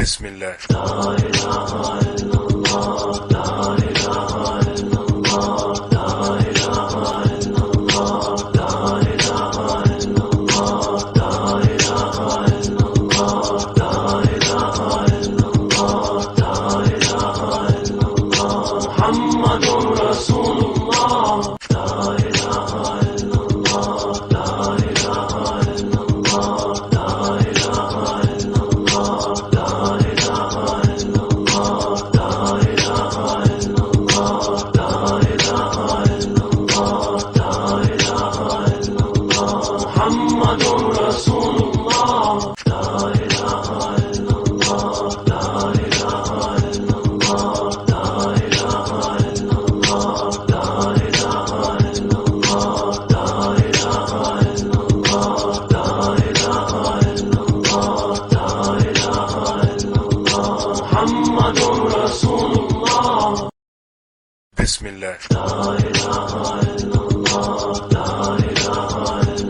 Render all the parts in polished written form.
Bismillah. Bismillah. Bismillah.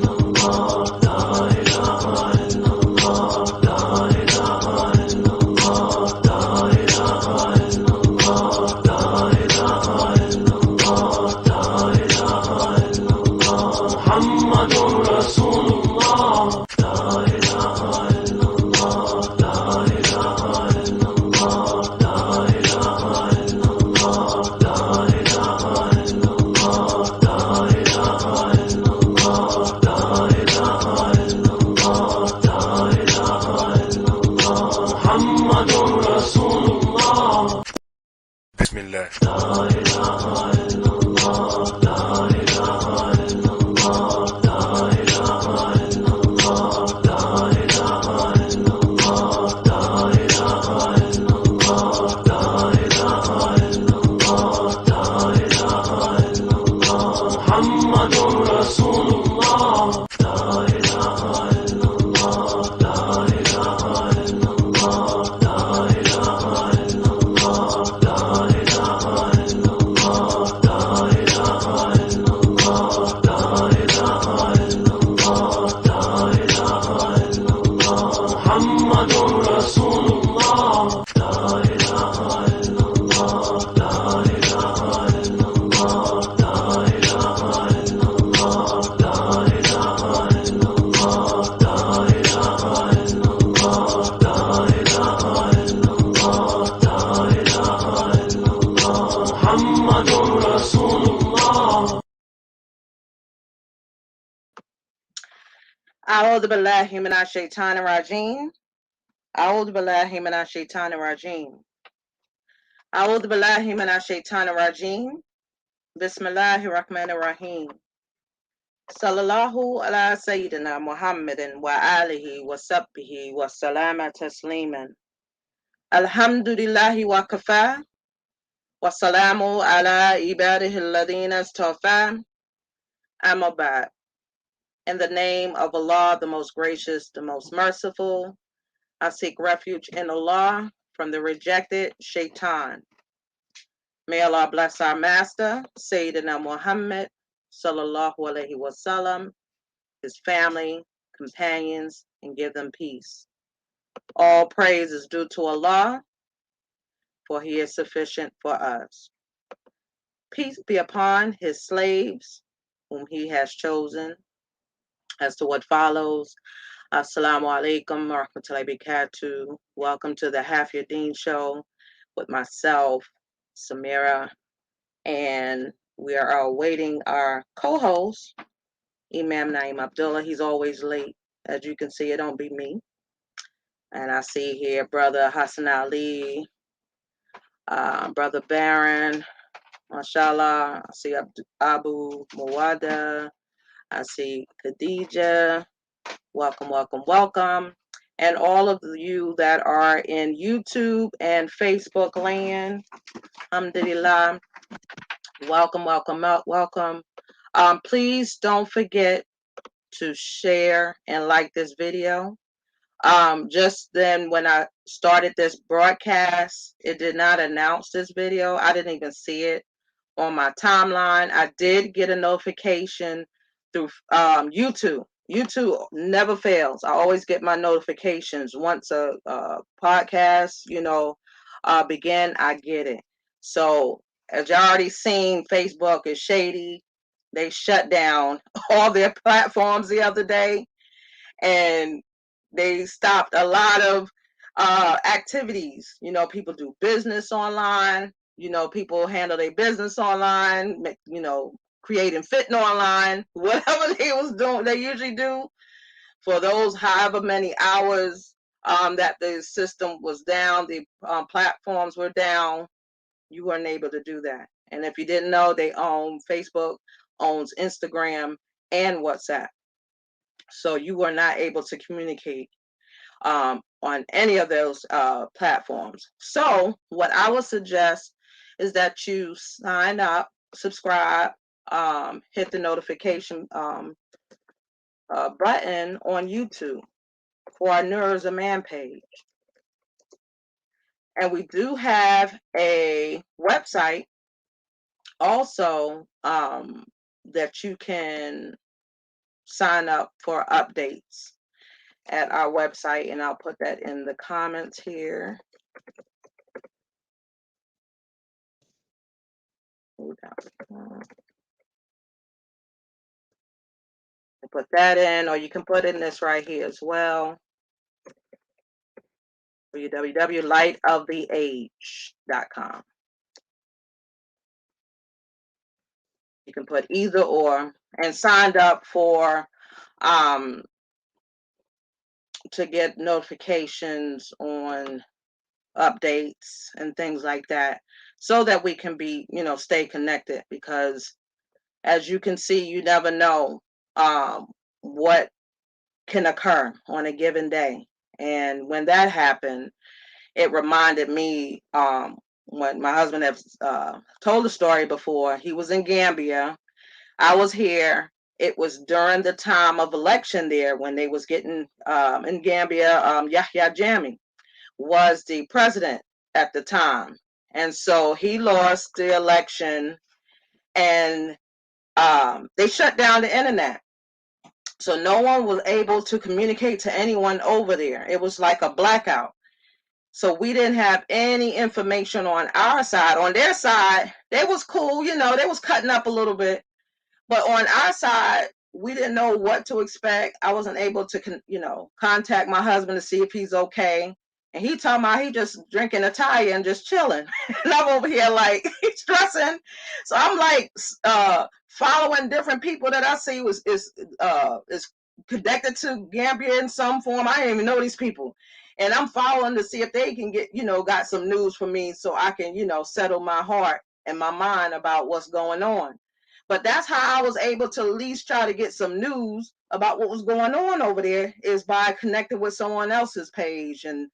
أعوذ بالله من الشيطان الرجيم أعوذ بالله من الشيطان الرجيم أعوذ بالله من الشيطان الرجيم بسم الله الرحمن الرحيم صلى الله على سيدنا محمد وآله وصحبه وسلم تسليما الحمد لله وكفى والسلام على عباده الذين اصطفى أما بعد. In the name of Allah, the most gracious, the most merciful, I seek refuge in Allah from the rejected shaitan. May Allah bless our master, Sayyidina Muhammad, sallallahu alaihi wasallam, his family, companions, and give them peace. All praise is due to Allah, for he is sufficient for us. Peace be upon his slaves, whom he has chosen. As to what follows, Assalamu alaikum wa rahmatullahi wa barakatuh. Welcome to the HYD show with myself, Samira, and we are awaiting our co-host, Imam Naim Abdullah. He's always late. As you can see, it don't be me. And I see here Brother Hassan Ali, Brother Baron, mashallah. I see Abu Muwada. I see Khadija. Welcome, welcome, welcome. And all of you that are in YouTube and Facebook land, alhamdulillah, welcome, welcome, welcome. Please don't forget to share and like this video. Just then when I started this broadcast, it did not announce this video. I didn't even see it on my timeline. I did get a notification through YouTube. YouTube never fails. I always get my notifications once a podcast, begin. I get it. So as you already seen, Facebook is shady. They shut down all their platforms the other day, and they stopped a lot of activities. People do business online. People handle their business online. Creating fitting online, whatever they was doing, they usually do for those however many hours that the system was down, the platforms were down. You weren't able to do that. And if you didn't know, they own Facebook, owns Instagram and WhatsApp. So you were not able to communicate on any of those platforms. So what I would suggest is that you sign up, subscribe, hit the notification button on YouTube for our Nur is a Man page. And we do have a website also that you can sign up for updates at our website, and I'll put that in the comments here. Put that in, or you can put in this right here as well. www.lightoftheage.com. You can put either or, and signed up for to get notifications on updates and things like that, so that we can be, stay connected, because as you can see, you never know what can occur on a given day. And when that happened, it reminded me when my husband had told the story before. He was in Gambia. I was here. It was during the time of election there when they was getting in Gambia. Yahya Jammeh was the president at the time. And so he lost the election, and they shut down the internet. So no one was able to communicate to anyone over there. It was like a blackout. So we didn't have any information on our side. On their side, they was cool, they was cutting up a little bit. But on our side, we didn't know what to expect. I wasn't able to, contact my husband to see if he's okay. And he talking about he just drinking a tie and just chilling. And I'm over here like stressing. So I'm like following different people that I see is connected to Gambia in some form. I didn't even know these people. And I'm following to see if they can get, got some news for me so I can, settle my heart and my mind about what's going on. But that's how I was able to at least try to get some news about what was going on over there, is by connecting with someone else's page and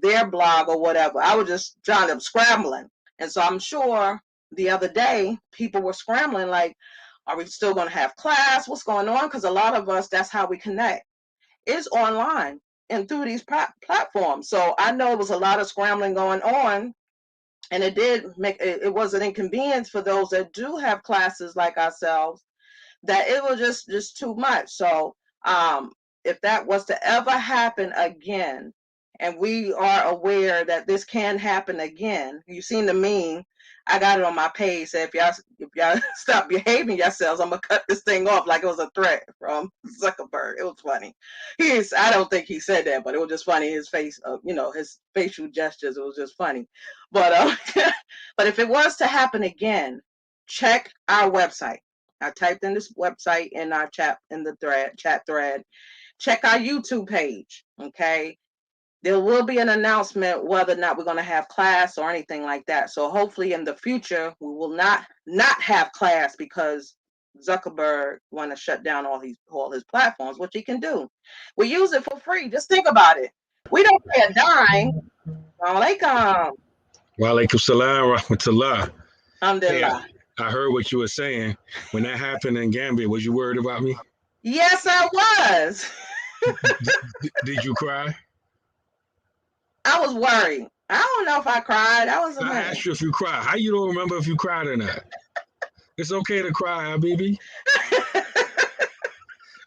their blog or whatever. I was just trying to scrambling. And so I'm sure the other day people were scrambling like, are we still going to have class? What's going on? Because a lot of us, that's how we connect, is online and through these platforms. So I know it was a lot of scrambling going on. And it did make it was an inconvenience for those that do have classes like ourselves, that it was just too much. So if that was to ever happen again, and we are aware that this can happen again, you've seen the meme. I got it on my page. Say if y'all stop behaving yourselves, I'm gonna cut this thing off, like it was a threat from Zuckerberg. It was funny. I don't think he said that, but it was just funny. His face, his facial gestures. It was just funny. But but if it was to happen again, check our website. I typed in this website in our chat thread. Check our YouTube page. Okay. There will be an announcement whether or not we're going to have class or anything like that. So hopefully in the future we will not have class because Zuckerberg want to shut down all his platforms, which he can do. We use it for free. Just think about it. We don't pay a dime. Alaikum. Wa alaikum salam rahmatullah. Alhamdulillah. Hey, I heard what you were saying. When that happened in Gambia, was you worried about me? Yes, I was. Did you cry? I was worried. I don't know if I cried. I asked you if you cried. How you don't remember if you cried or not? It's okay to cry, Habibi.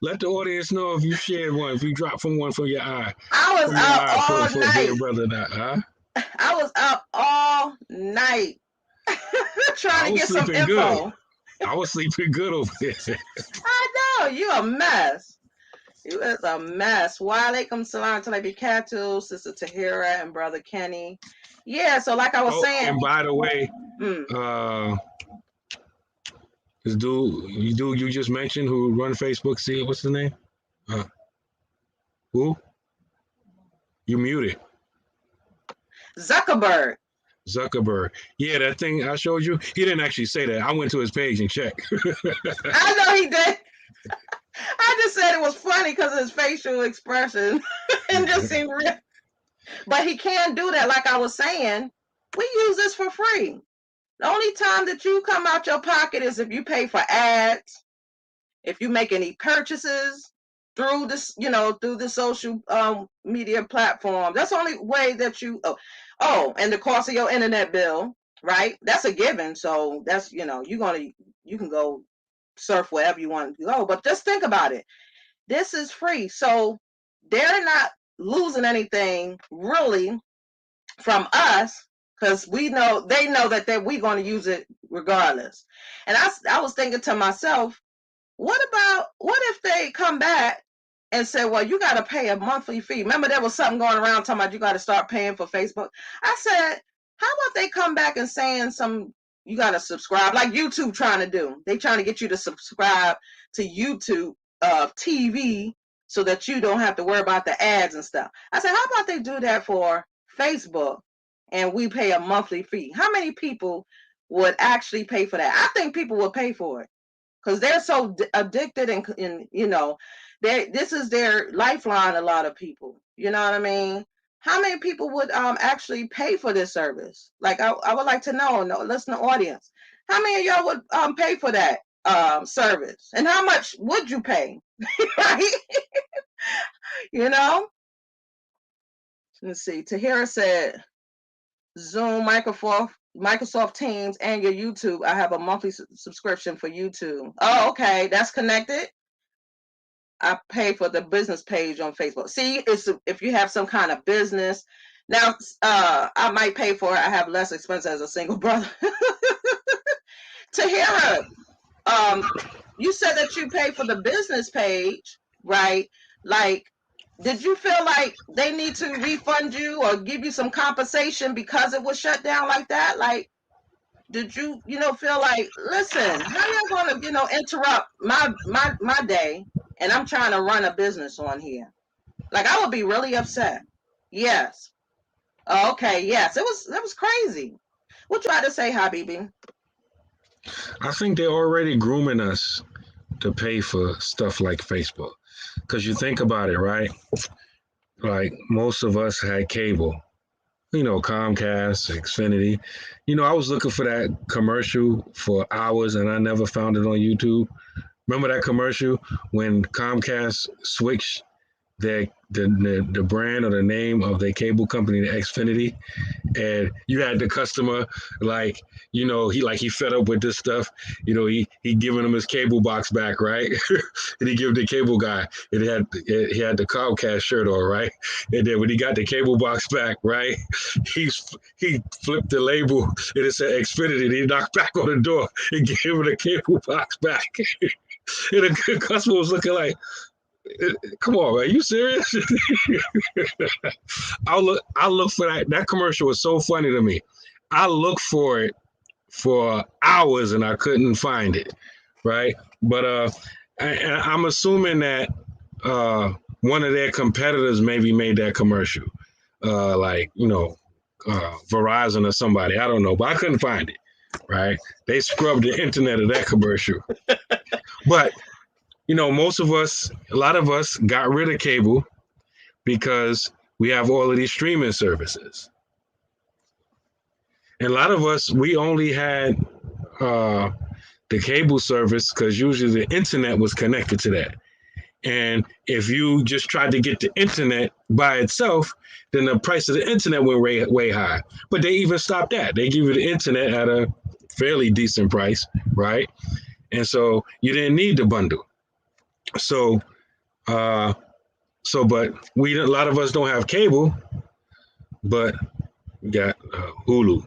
Let the audience know if you shared one, if you dropped from one from your eye, I was up all for being night. brother that, huh? I was up all night trying I to was get some sleeping good. info. I was sleeping good over there. I know you a mess. You is a mess. Wa alaikum salam Talabi Katu, Sister Tahira, and Brother Kenny. Yeah, so like I was Oh, saying, and by the way, mm, this dude you just mentioned who run Facebook, see what's his name? Uh, who? You muted. Zuckerberg. Zuckerberg. Yeah, that thing I showed you. He didn't actually say that. I went to his page and checked. I know he did. I just said it was funny because of his facial expression and just seemed real. But he can do that, like I was saying. We use this for free. The only time that you come out your pocket is if you pay for ads, if you make any purchases through this, through the social media platform. That's the only way that you. And the cost of your internet bill, right? That's a given. So that's you can go surf wherever you want to go. But just think about it. This is free, so they're not losing anything really from us because they know that we're going to use it regardless. And I was thinking to myself, what if they come back and say, well, you got to pay a monthly fee? Remember there was something going around talking about you got to start paying for Facebook. I said, how about they come back and saying you got to subscribe like YouTube trying to do. They trying to get you to subscribe to YouTube TV so that you don't have to worry about the ads and stuff. I said, how about they do that for Facebook and we pay a monthly fee? How many people would actually pay for that? I think people would pay for it because they're so addicted and this is their lifeline. A lot of people, you know what I mean? How many people would actually pay for this service? Like I would like to know, listen to audience. How many of y'all would pay for that service? And how much would you pay? Right? You know? Let's see. Tahira said, Zoom, Microsoft Teams, and your YouTube. I have a monthly subscription for YouTube. Oh, okay. That's connected. I pay for the business page on Facebook. See, it's if you have some kind of business. Now, I might pay for it. I have less expense as a single brother. Tahira, you said that you pay for the business page, right? Like, did you feel like they need to refund you or give you some compensation because it was shut down like that? Like, did you, feel like, listen, how y'all going to, interrupt my day, and I'm trying to run a business on here? Like, I would be really upset. Yes. Okay. Yes. That was crazy. What you had to say, Habibi? I think they're already grooming us to pay for stuff like Facebook. Because you think about it, right? Like most of us had cable, Comcast, Xfinity. I was looking for that commercial for hours and I never found it on YouTube. Remember that commercial when Comcast switched the brand or the name of their cable company to Xfinity, and you had the customer he fed up with this stuff. He giving him his cable box back, right? And he gave the cable guy. He had the Comcast shirt on, right? And then when he got the cable box back, right, he flipped the label and it said Xfinity. And he knocked back on the door and gave him the cable box back. And the customer was looking like, come on, man, are you serious? I'll look for that. That commercial was so funny to me. I looked for it for hours and I couldn't find it. Right. But I'm assuming that one of their competitors maybe made that commercial. Verizon or somebody. I don't know, but I couldn't find it. Right. They scrubbed the internet of that commercial. But a lot of us got rid of cable because we have all of these streaming services. And a lot of us, we only had the cable service because usually the internet was connected to that. And if you just tried to get the internet by itself, then the price of the internet went way high. But they even stopped that. They give you the internet at a fairly decent price, right? And so you didn't need the bundle. So But a lot of us don't have cable, but we got Hulu,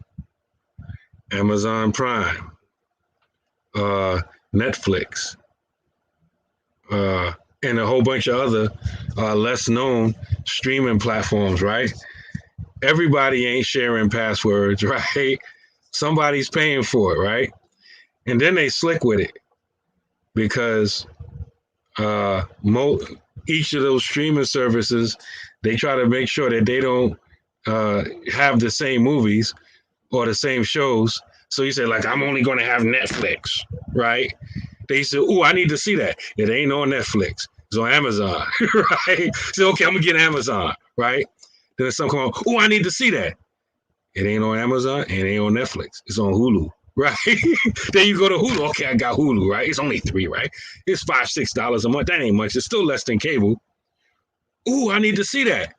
Amazon Prime, uh, Netflix, uh, and a whole bunch of other less known streaming platforms, right? Everybody ain't sharing passwords, right? Somebody's paying for it, right? And then they slick with it because uh, mo- each of those streaming services, they try to make sure that they don't have the same movies or the same shows. So you say, like, I'm only going to have Netflix, right? They say, oh, I need to see that. It ain't on Netflix. It's on Amazon, right? So, okay, I'm going to get Amazon, right? Then some come on, oh, I need to see that. It ain't on Amazon. It ain't on Netflix. It's on Hulu, right? Then you go to Hulu. Okay, I got Hulu, right? It's only $3, right? It's $5, $6 a month. That ain't much. It's still less than cable. Ooh, I need to see that.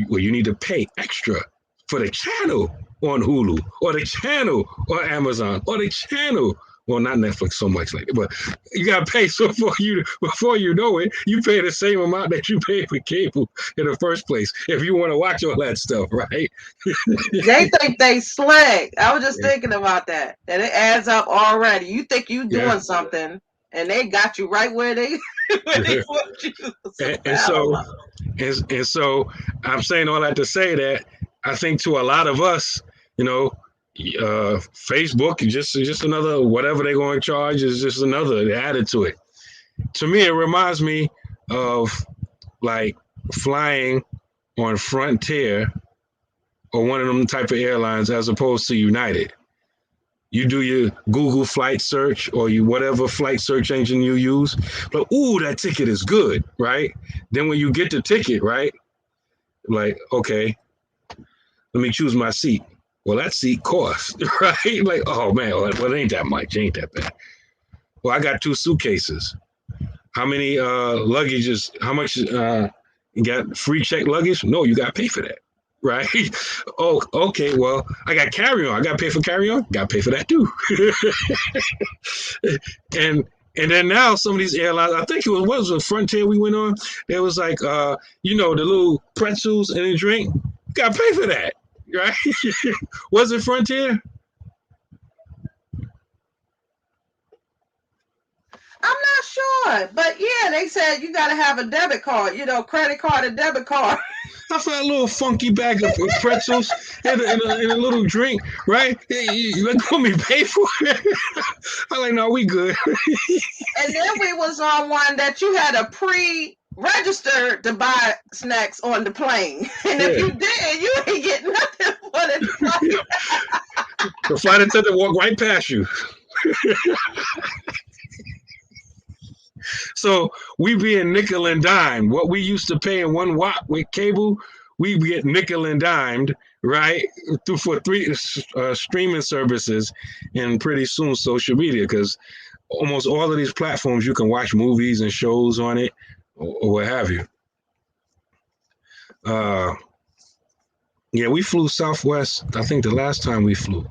Well, you need to pay extra for the channel on Hulu or the channel on Amazon or the channel. Well, not Netflix so much like that, but you gotta pay. So before you know it, you pay the same amount that you paid for cable in the first place if you want to watch all that stuff, right? They think they slick. I was just thinking about that. And it adds up already. You think you doing something, and they got you right where they want you. And so I'm saying all that to say that I think to a lot of us, you know, Facebook is just another whatever they're going to charge is just another added to it. To me, it reminds me of like flying on Frontier or one of them type of airlines as opposed to United. You do your Google flight search or you whatever flight search engine you use, but ooh, that ticket is good, right? Then when you get the ticket, right? Like, okay, let me choose my seat. Well, that seat costs, right? Like, oh man, well, it ain't that much, ain't that bad. Well, I got 2 suitcases. How many luggages? How much? You got free check luggage? No, you got to pay for that, right? Oh, okay. Well, I got carry on. I got to pay for carry on. Got to pay for that too. and and then now some of these airlines, I think it was what was the Frontier we went on. There was like the little pretzels and a drink. You got to pay for that, right? Was it Frontier? I'm not sure, but yeah, they said you got to have a debit card, credit card and debit card. I found a little funky bag of pretzels and a little drink, right? You let me pay for it. I'm like, no, we good. And then we was on one that you had a pre-register to buy snacks on the plane, and if you did, you ain't get nothing for the flight. The flight attendant walked right past you. So we being nickel and dime. What we used to pay in 1 watt with cable, we get nickel and dimed, right? For 3 streaming services and pretty soon social media, because almost all of these platforms you can watch movies and shows on it or what have you. Yeah, we flew Southwest. I think the last time we flew.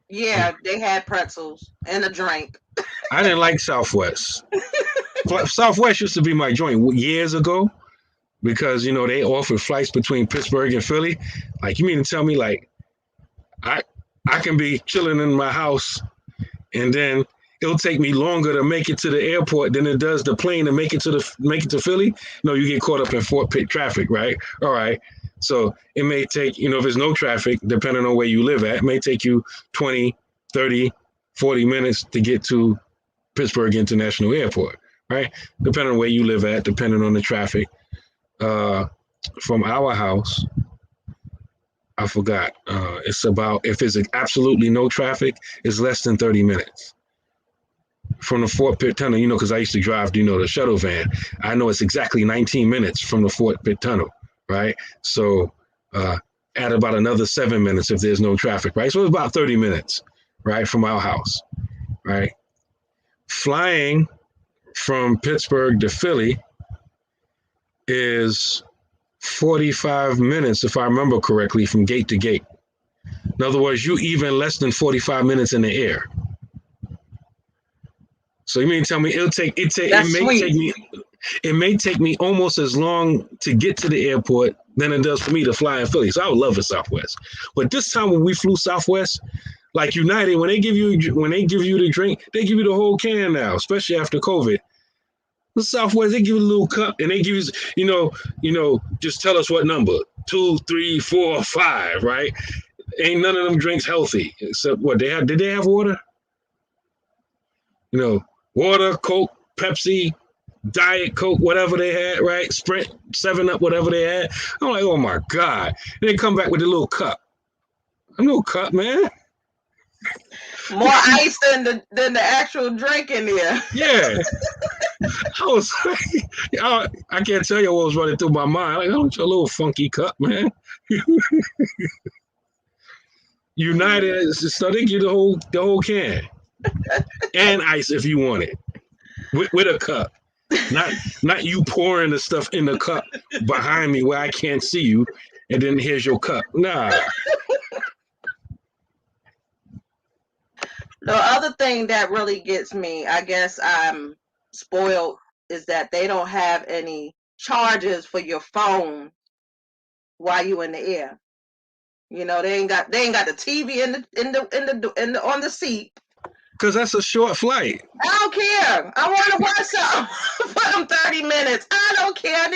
Yeah, they had pretzels and a drink. I didn't like Southwest. Southwest used to be my joint years ago because they offered flights between Pittsburgh and Philly. Like, you mean to tell me like I can be chilling in my house and then it'll take me longer to make it to the airport than it does the plane to make it to Philly? No, you get caught up in Fort Pitt traffic, right? All right. So it may take, if there's no traffic, depending on where you live at, it may take you 20, 30, 40 minutes to get to Pittsburgh International Airport, right? Depending on where you live at, depending on the traffic. From our house, I forgot. It's about, if it's absolutely no traffic, it's less than 30 minutes. From the Fort Pitt Tunnel, because I used to drive, the shuttle van. I know it's exactly 19 minutes from the Fort Pitt Tunnel, right? So add about another 7 minutes if there's no traffic, right? So it's about 30 minutes, right, from our house, right? Flying from Pittsburgh to Philly is 45 minutes, if I remember correctly, from gate to gate. In other words, you even less than 45 minutes in the air. So you mean to tell me it may take me It may take me almost as long to get to the airport than it does for me to fly in Philly. So I would love a Southwest. But this time when we flew Southwest, like United, when they give you the drink, they give you the whole can now, especially after COVID. The Southwest, they give you a little cup and they give you, just tell us what number. 2, 3, 4, 5, right? Ain't none of them drinks healthy. Except what they have. Did they have water? Water, Coke, Pepsi, Diet Coke, whatever they had, right? Sprint, 7-Up, whatever they had. I'm like, oh my God. And they come back with a little cup. A little cup, man. More ice than the actual drink in there. Yeah. I can't tell you what was running through my mind. Like, oh, it's a little funky cup, man. United, so they give you the whole can. And ice if you want it. With a cup. Not you pouring the stuff in the cup behind me where I can't see you, and then here's your cup. Nah. The other thing that really gets me, I guess I'm spoiled, is that they don't have any charges for your phone while you in the air. They ain't got the TV on the seat. Because that's a short flight. I don't care. I want to watch something for them 30 minutes. I don't care.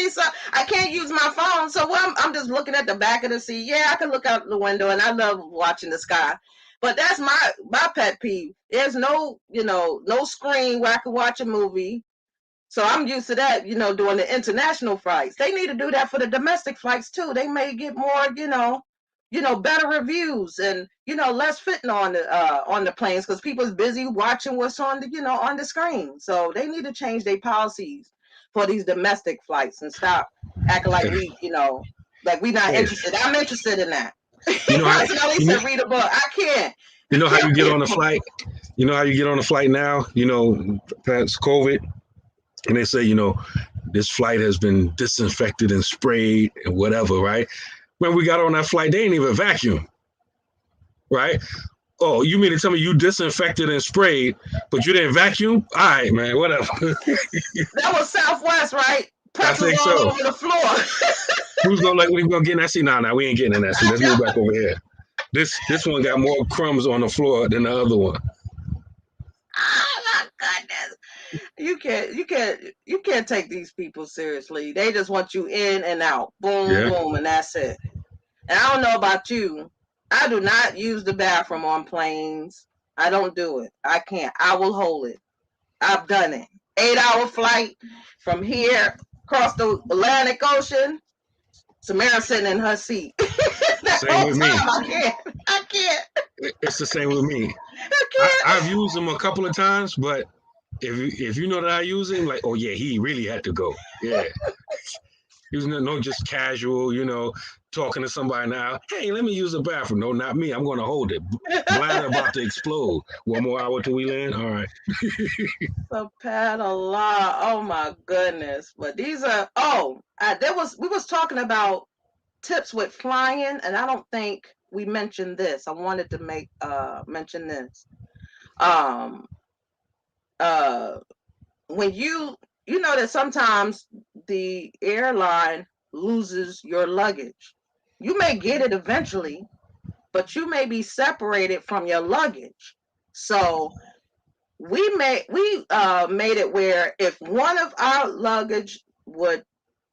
I can't use my phone. So I'm just looking at the back of the seat. Yeah, I can look out the window and I love watching the sky. But that's my pet peeve. There's no screen where I can watch a movie. So I'm used to that, doing the international flights. They need to do that for the domestic flights too. They may get more, better reviews and less fitting on the planes because people's busy watching what's on the screen. So they need to change their policies for these domestic flights and stop acting like we not interested. I'm interested in that. Said read a book. I can't. You know how you get on the flight? You know how you get on the flight now? Past COVID, and they say this flight has been disinfected and sprayed and whatever, right? When we got on that flight, they ain't even vacuum, right? Oh, you mean to tell me you disinfected and sprayed, but you didn't vacuum? All right, man, whatever. That was Southwest, right? I think so. All over the floor. Who's gonna get in that seat? Nah, we ain't getting in that seat. Let's move back over here. This one got more crumbs on the floor than the other one. Oh my goodness. You can't take these people seriously. They just want you in and out. Boom, boom, and that's it. And I don't know about you. I do not use the bathroom on planes. I don't do it. I can't. I will hold it. I've done it. 8-hour flight from here across the Atlantic Ocean. Samara sitting in her seat. Same with me. I can't. It's the same with me. I can't. I've used them a couple of times, but if you know that I use him, like, oh yeah, he really had to go. Yeah. He was no just casual, talking to somebody now. Hey, let me use the bathroom. No, not me. I'm going to hold it. Bladder about to explode. 1 more hour till we land. All right. So Padala. Oh my goodness. But these are. We was talking about tips with flying, and I don't think we mentioned this. I wanted to mention this. When you know that sometimes the airline loses your luggage. You may get it eventually, but you may be separated from your luggage. So we made it where if one of our luggage would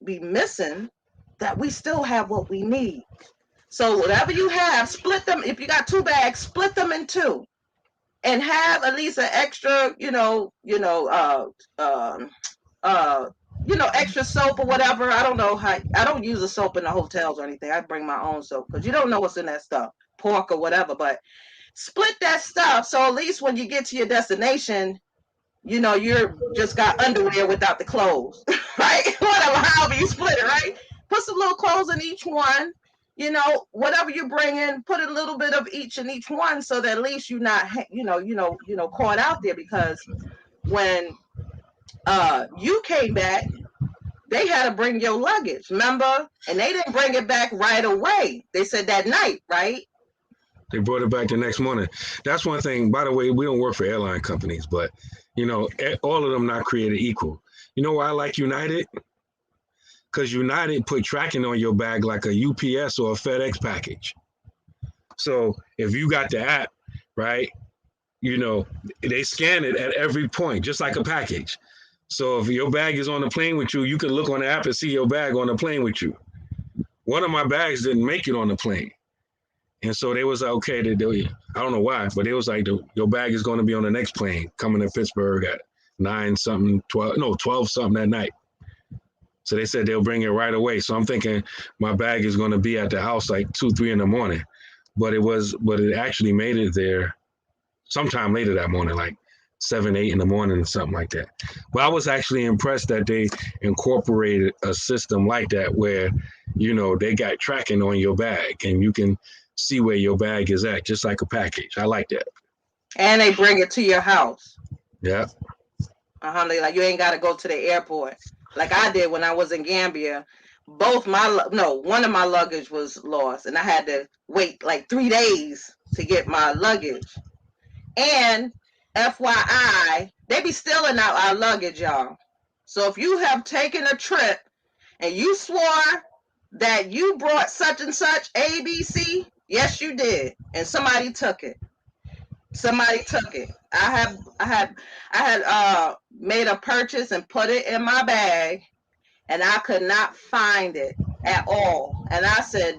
be missing, that we still have what we need. So whatever you have, split them. If you got 2 bags, split them in 2. And have at least an extra, extra soap or whatever. I don't know how. I don't use a soap in the hotels or anything. I bring my own soap because you don't know what's in that stuff, pork or whatever. But split that stuff so at least when you get to your destination, you're just got underwear without the clothes, right? Whatever, however you split it, right? Put some little clothes in each one. Whatever you bring in, put a little bit of each in each one so that at least you're not, caught out there because when you came back, they had to bring your luggage, remember? And they didn't bring it back right away. They said that night, right? They brought it back the next morning. That's one thing. By the way, we don't work for airline companies, but all of them not created equal. You know why I like United? Because United put tracking on your bag like a UPS or a FedEx package. So if you got the app, right, you know, they scan it at every point, just like a package. So if your bag is on the plane with you, you can look on the app and see your bag on the plane with you. One of my bags didn't make it on the plane. And so they was like, okay, I don't know why, but it was like, your bag is going to be on the next plane coming to Pittsburgh at 9 something, 12 something that night. So they said they'll bring it right away. So I'm thinking my bag is going to be at the house like 2, 3 in the morning. But it actually made it there sometime later that morning, like 7, 8 in the morning or something like that. But I was actually impressed that they incorporated a system like that where, you know, they got tracking on your bag and you can see where your bag is at, just like a package. I like that. And they bring it to your house. Yeah. Like you ain't got to go to the airport like I did when I was in Gambia. One of my luggage was lost, and I had to wait like 3 days to get my luggage. And FYI, they be stealing out our luggage, y'all. So if you have taken a trip and you swore that you brought such and such ABC, yes, you did, and somebody took it. I had made a purchase and put it in my bag, and I could not find it at all. And I said,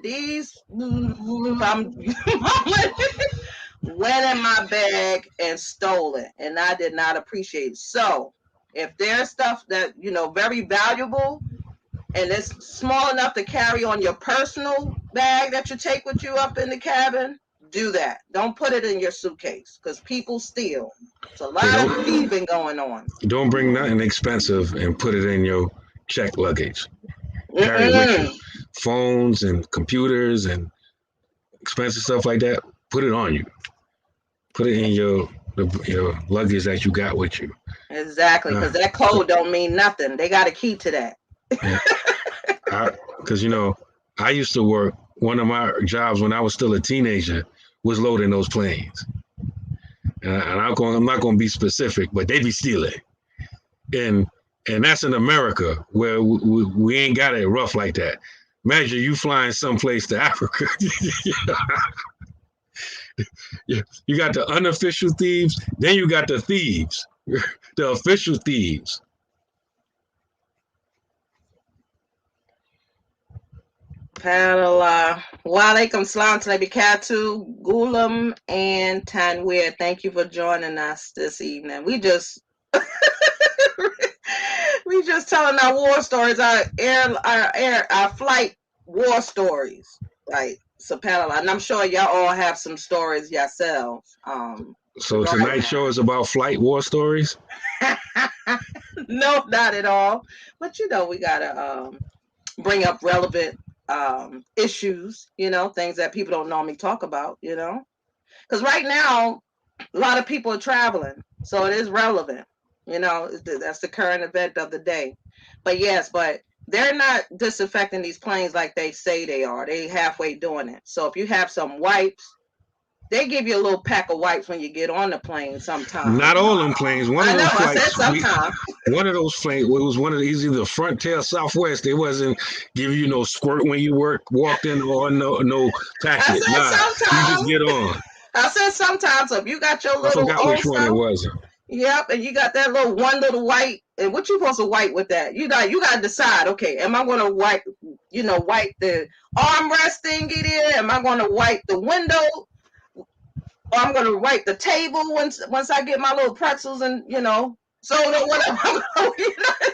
went in my bag and stole it, and I did not appreciate it. So if there's stuff that, you know, very valuable and it's small enough to carry on your personal bag that you take with you up in the cabin, do that. Don't put it in your suitcase because people steal. It's a lot of thieving going on. Don't bring nothing expensive and put it in your check luggage. Carry it with you. Phones and computers and expensive stuff like that, put it on you. Put it in your luggage that you got with you. Exactly, because that code don't mean nothing. They got a key to that. Because, you know, I used to work, one of my jobs when I was still a teenager was loading those planes. And I'm not going to be specific, but they be stealing. And that's in America where we ain't got it rough like that. Imagine you flying someplace to Africa. You got the unofficial thieves, then you got the thieves, the official thieves. Panala. Walaikum salam to Nabi Katu, Gulam, and Tanweer. Thank you for joining us this evening. We just telling our war stories, our flight war stories, right? So Panala, and I'm sure y'all all have some stories yourselves. So tonight's show is about flight war stories? No, not at all. But you know, we gotta bring up relevant issues, you know, things that people don't normally talk about, you know, because right now a lot of people are traveling, so it is relevant, you know. That's the current event of the day. But yes, but they're not disinfecting these planes like they say they are. They halfway doing it. So if you have some wipes, they give you a little pack of wipes when you get on the plane sometimes. Not all them planes. One of those flights, I said sometimes. One of those planes, it was one of these, either Frontier, Southwest. They wasn't giving you no squirt when you walked in, or no packet. I said sometimes. You just get on. I said sometimes. So if you got your little, I forgot which one it was. Yep, and you got that one little white, and what you supposed to wipe with that? You got to decide. Okay, am I going to wipe the armrest thingy there? Am I going to wipe the window? Or I'm going to wipe the table once I get my little pretzels and, you know, soda, whatever.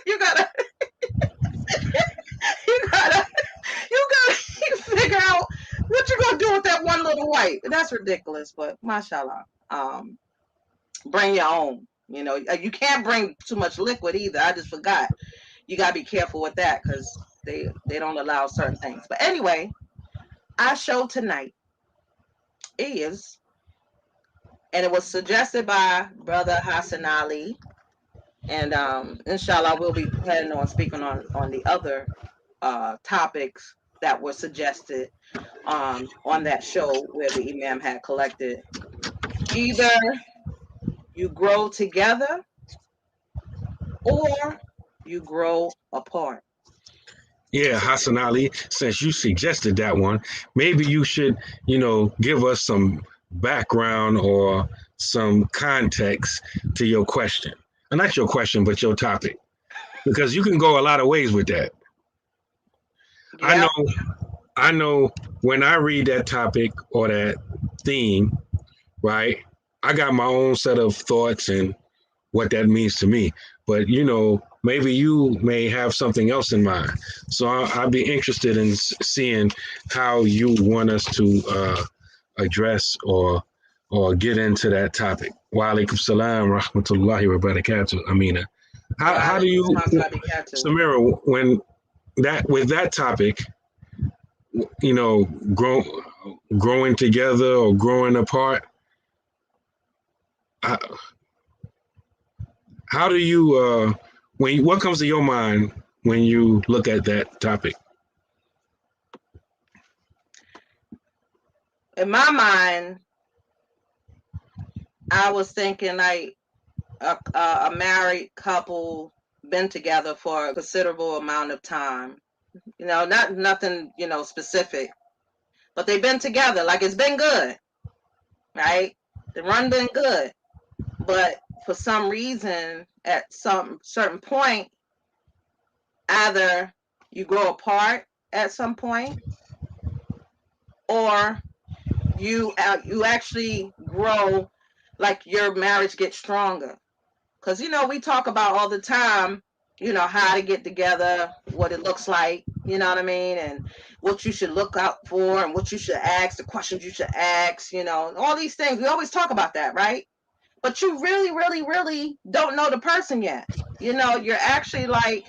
You gotta figure out what you're going to do with that one little wipe. That's ridiculous, but mashallah. Bring your own. You know, you can't bring too much liquid either. I just forgot. You got to be careful with that because they don't allow certain things. But anyway, our show tonight is, and it was suggested by Brother Hassan Ali. And inshallah, we'll be planning on speaking on the other topics that were suggested on that show where the Imam had collected. Either you grow together, or you grow apart. Yeah, Hassan Ali, since you suggested that one, maybe you should, give us some background or some context to your question. Not your question, but your topic. Because you can go a lot of ways with that. I Yeah. know I know when I read that topic or that theme, right? I got my own set of thoughts and what that means to me. But maybe you may have something else in mind. So I'd be interested in seeing how you want us to address or get into that topic. Wa alaikum salam rahmatullahi wa barakatuh. Amina. How Wow, do you, Tabikatu. Samira, when that with that topic, you know, grow, growing together or growing apart? How, how do you what comes to your mind when you look at that topic? In my mind, I was thinking like a married couple been together for a considerable amount of time. Not nothing, specific, but they've been together. Like it's been good, right? The run been good, but for some reason, at some certain point, either you grow apart at some point, or you actually grow, like your marriage gets stronger. Because we talk about all the time, how to get together, what it looks like, you know what I mean, and what you should look out for, and what you should ask, the questions you should ask, all these things. We always talk about that, right? But you really, really, really don't know the person yet. You're actually like,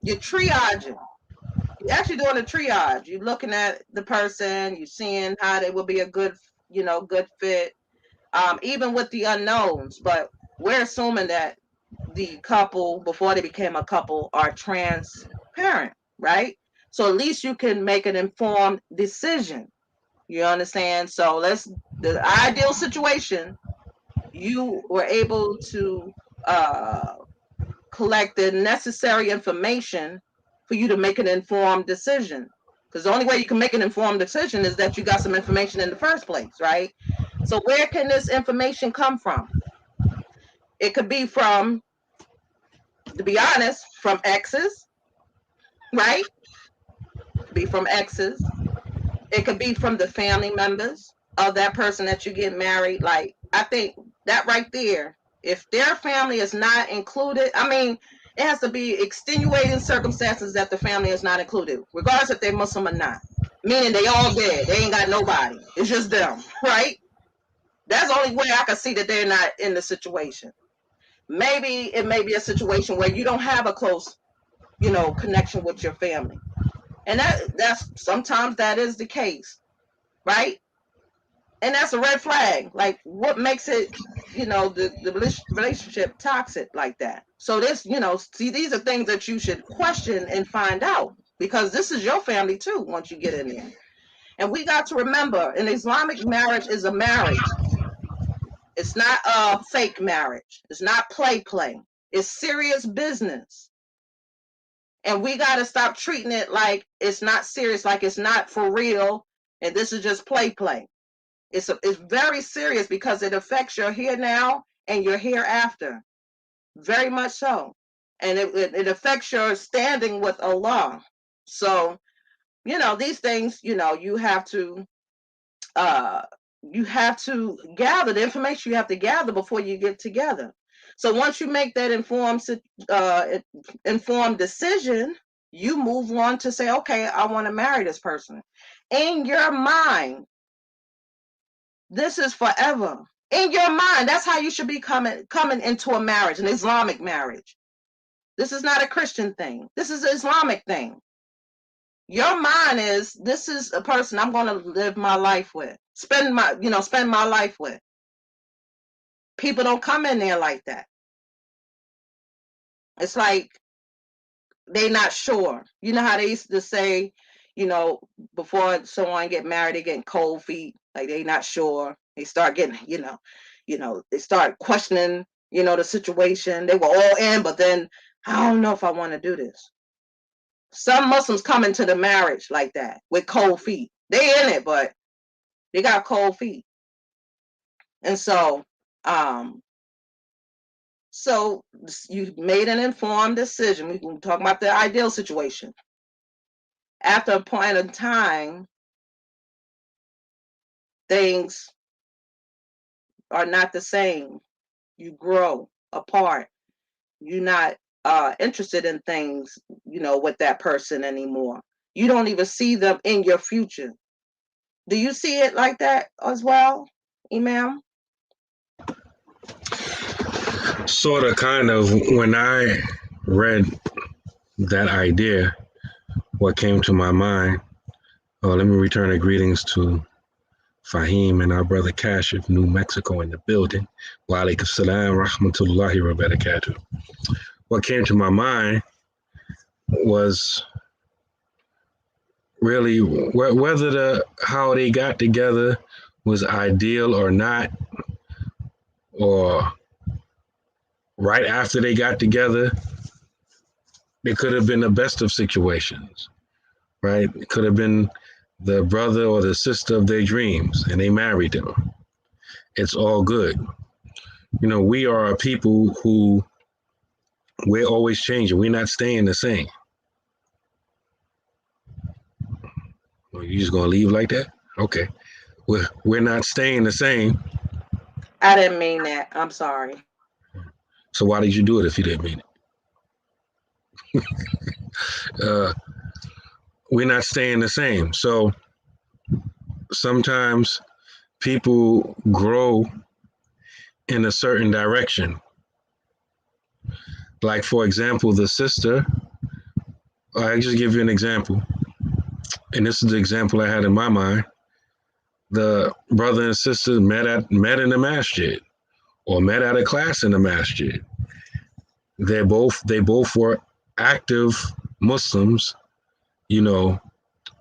you're triaging. You're actually doing a triage. You're looking at the person, you're seeing how they will be a good, good fit, even with the unknowns. But we're assuming that the couple, before they became a couple, are transparent, right? So at least you can make an informed decision. You understand? So the ideal situation, you were able to uh, collect the necessary information for you to make an informed decision. Because the only way you can make an informed decision is that you got some information in the first place, right? So where can this information come from? It could be from, to be honest, from exes, right? It could be from exes. It could be from the family members of that person that you get married. Like, I think that right there, if their family is not included, I mean, it has to be extenuating circumstances that the family is not included, regardless if they're Muslim or not. Meaning they all dead. They ain't got nobody. It's just them, right? That's the only way I can see that they're not in the situation. Maybe it may be a situation where you don't have a close, connection with your family. And that's sometimes that is the case, right? And that's a red flag. Like, what makes it, the relationship toxic like that? So see, these are things that you should question and find out, because this is your family too once you get in there. And we got to remember, an Islamic marriage is a marriage. It's not a fake marriage. It's not play. It's serious business. And we got to stop treating it like it's not serious, like it's not for real, and this is just play. It's very serious, because it affects your here now and your hereafter, very much so. And it affects your standing with Allah. So, these things, uh, you have to gather the information, you have to gather before you get together. So once you make that uh, informed decision, you move on to say, okay, I want to marry this person. In your mind, this is forever. In your mind, that's how you should be coming into a marriage, an Islamic marriage. This is not a Christian thing. This is an Islamic thing. Your mind is, this is a person I'm going to live my life with, spend my life with. People don't come in there like that. It's like they not sure. You know how they used to say, you know, before someone get married, they getting cold feet, like they not sure. They start getting, they start questioning, the situation. They were all in, but then I don't know if I want to do this. Some Muslims come into the marriage like that with cold feet. They in it, but they got cold feet. And so you made an informed decision. We can talk about the ideal situation. After a point in time, things are not the same. You grow apart. You're not interested in things, with that person anymore. You don't even see them in your future. Do you see it like that as well, Imam? Sort of, kind of. When I read that idea, what came to my mind, let me return the greetings to Fahim and our brother Kashif, New Mexico, in the building. Wa alaikum salam, rahmatullahi wa barakatuh. What came to my mind was really whether how they got together was ideal or not, or right after they got together, it could have been the best of situations, right? It could have been the brother or the sister of their dreams, and they married them. It's all good. We are a people who we're always changing. We're not staying the same. Well, you just gonna leave like that? Okay. We're not staying the same. I didn't mean that. I'm sorry. So why did you do it if you didn't mean it? We're not staying the same. So sometimes people grow in a certain direction. Like, for example, the sister, I just give you an example. And this is the example I had in my mind. The brother and sister met in the masjid, or met at a class in the masjid. They both were active Muslims,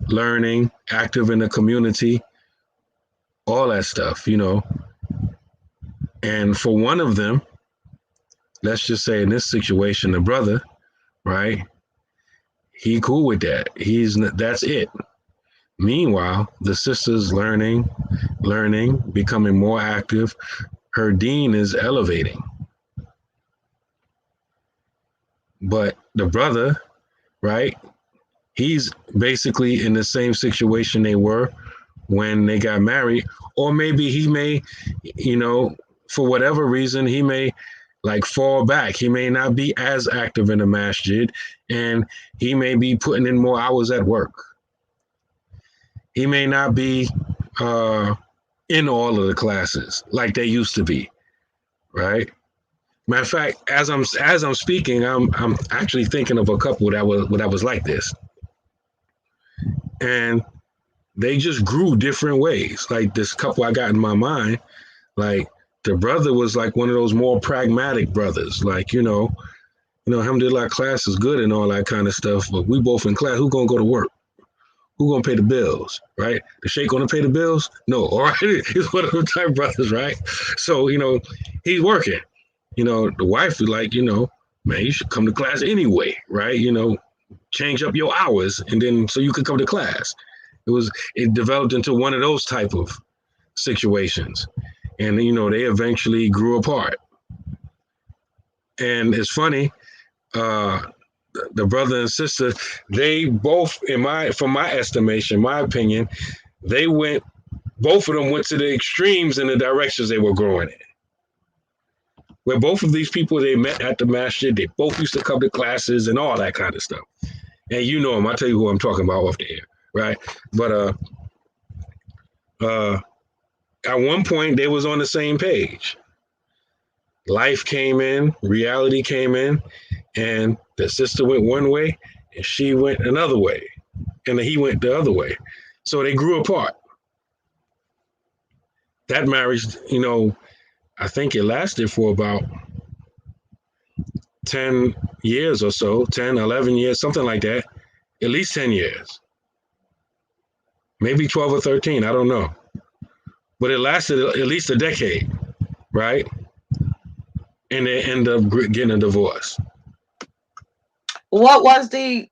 learning, active in the community, all that stuff, And for one of them, let's just say in this situation, the brother, right? He cool with that. That's it. Meanwhile, the sister's learning, becoming more active. Her deen is elevating. But the brother, right? He's basically in the same situation they were when they got married. Or maybe he may, for whatever reason, he may fall back. He may not be as active in the masjid, and he may be putting in more hours at work. He may not be in all of the classes like they used to be, right? Matter of fact, as I'm speaking, I'm actually thinking of a couple that was like this, and they just grew different ways. Like this couple I got in my mind, like the brother was like one of those more pragmatic brothers, like alhamdulillah, class is good and all that kind of stuff, but we both in class. Who gonna go to work? Who gonna pay the bills, right? The sheikh gonna pay the bills? No, all right. He's one of those type brothers, right? So he's working. The wife is like, man, you should come to class anyway, right? Change up your hours, and then so you could come to class. It developed into one of those type of situations, and they eventually grew apart. And it's funny, the brother and sister, they both, from my estimation, my opinion, both of them went to the extremes in the directions they were growing in. Where both of these people, they met at the masjid, they both used to come to classes and all that kind of stuff. And them, I'll tell you who I'm talking about off the air, right? But at one point, they was on the same page. Life came in, reality came in, and the sister went one way, and she went another way, and he went the other way. So they grew apart. That marriage, I think it lasted for about 10 years or so, 10, 11 years, something like that. At least 10 years. Maybe 12 or 13, I don't know. But it lasted at least a decade, right? And they end up getting a divorce. What was the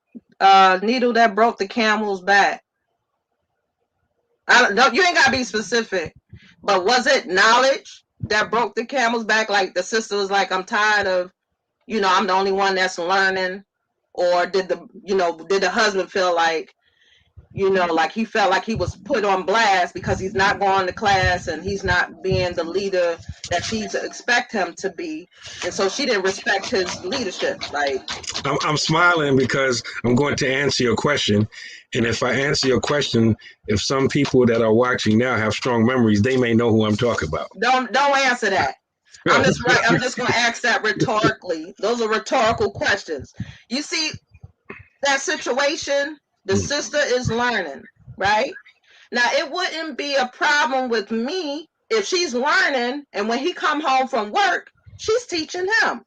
needle that broke the camel's back? I don't. You ain't gotta be specific, but was it knowledge that broke the camel's back? Like the sister was like, "I'm tired of, I'm the only one that's learning," or did the husband feel like, like he felt like he was put on blast because he's not going to class and he's not being the leader that she expect him to be, and so she didn't respect his leadership. Like, I'm smiling because I'm going to answer your question. And if I answer your question, if some people that are watching now have strong memories, they may know who I'm talking about. don't answer that. I'm just right. I'm just going to ask that rhetorically. Those are rhetorical questions. You see that situation. The sister is learning, right? Now it wouldn't be a problem with me if she's learning, and when he come home from work, she's teaching him.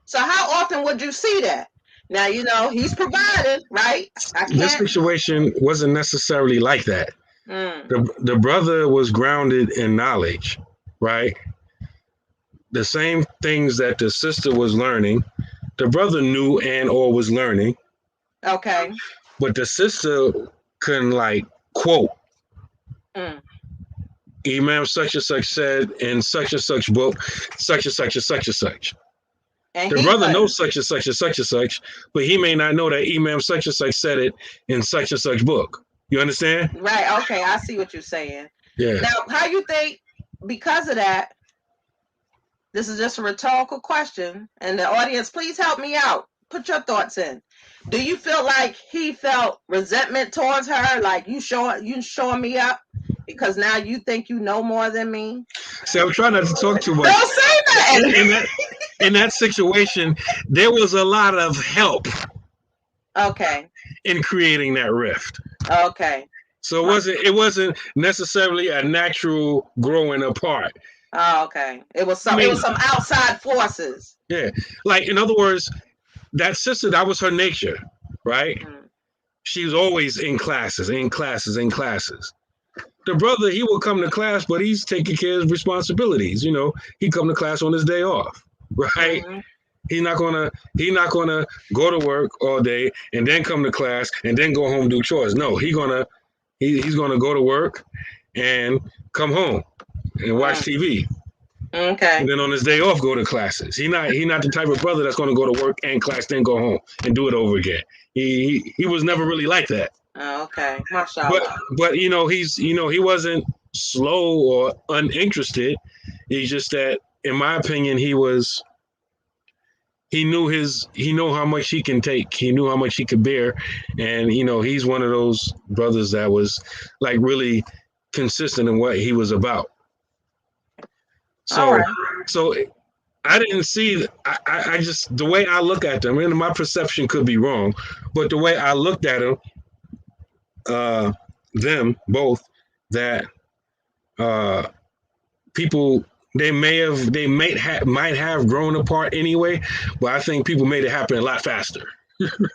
So how often would you see that? Now he's providing, right? I This can't. situation wasn't necessarily like that. Mm, The brother was grounded in knowledge, right? The same things that the sister was learning, the brother knew and or was learning, okay. but the sister couldn't like quote Mm. Imam such and such said in such and such book, such and such and such and such. And The he brother couldn't. knows such and such and such and such, but he may not know that Imam such and such said it in such and such book. You understand? Right. Okay. I see what you're saying. Yeah. Now, how you think because of that? This is just a rhetorical question, and the audience, please help me out. Put your thoughts in. Do you feel like he felt resentment towards her, like you showing me up because now you think you know more than me? See, I'm trying not to talk too much. Don't say that. In that situation, there was a lot of help Okay. in creating that rift. Okay. So it wasn't necessarily a natural growing apart. Oh, okay. It was I mean, some outside forces. yeah. Like in other words, that sister, that was her nature, right? Mm. She was always in classes, in classes, in classes. The brother, he will come to class, but he's taking care of his responsibilities. He come to class on his day off, right? Mm-hmm. He's not gonna go to work all day and then come to class and then go home and do chores. No, he's gonna go to work and come home and watch TV. Okay. And then on his day off, go to classes. He not the type of brother that's going to go to work and class, then go home and do it over again. He was never really like that. Oh, okay. But Mashallah. but he wasn't slow or uninterested. He's just that, in my opinion, he knew how much he can take. He knew how much he could bear, and he's one of those brothers that was like really consistent in what he was about. All So right. so I didn't see. I just, the way I look at them, and my perception could be wrong, but the way I looked at them both, that people, might have grown apart anyway, but I think people made it happen a lot faster.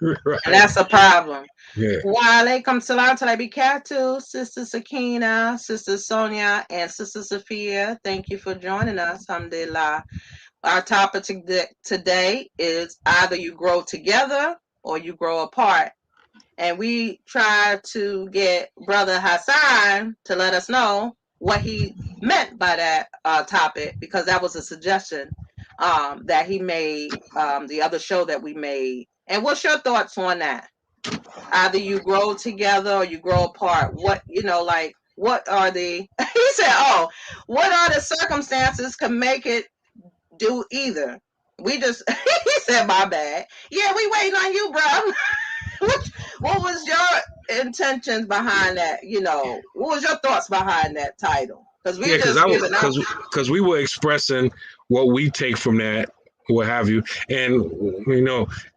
Right? And that's a problem. Yeah. Wa alaikum salam talabikatu, Sister Sakina, Sister Sonia, and Sister Sophia. Thank you for joining us. Alhamdulillah. Our topic today is either you grow together or you grow apart. And we try to get Brother Hassan to let us know what he meant by that topic, because that was a suggestion that he made the other show that we made. And what's your thoughts on that? Either you grow together or you grow apart. What what are the he said, oh, what are the circumstances can make it do either? We just he said, my bad. Yeah, we waiting on you, bro. what was your intentions behind that? What was your thoughts behind that title? Because we Yeah, just giving out. because we were expressing what we take from that, what have you, and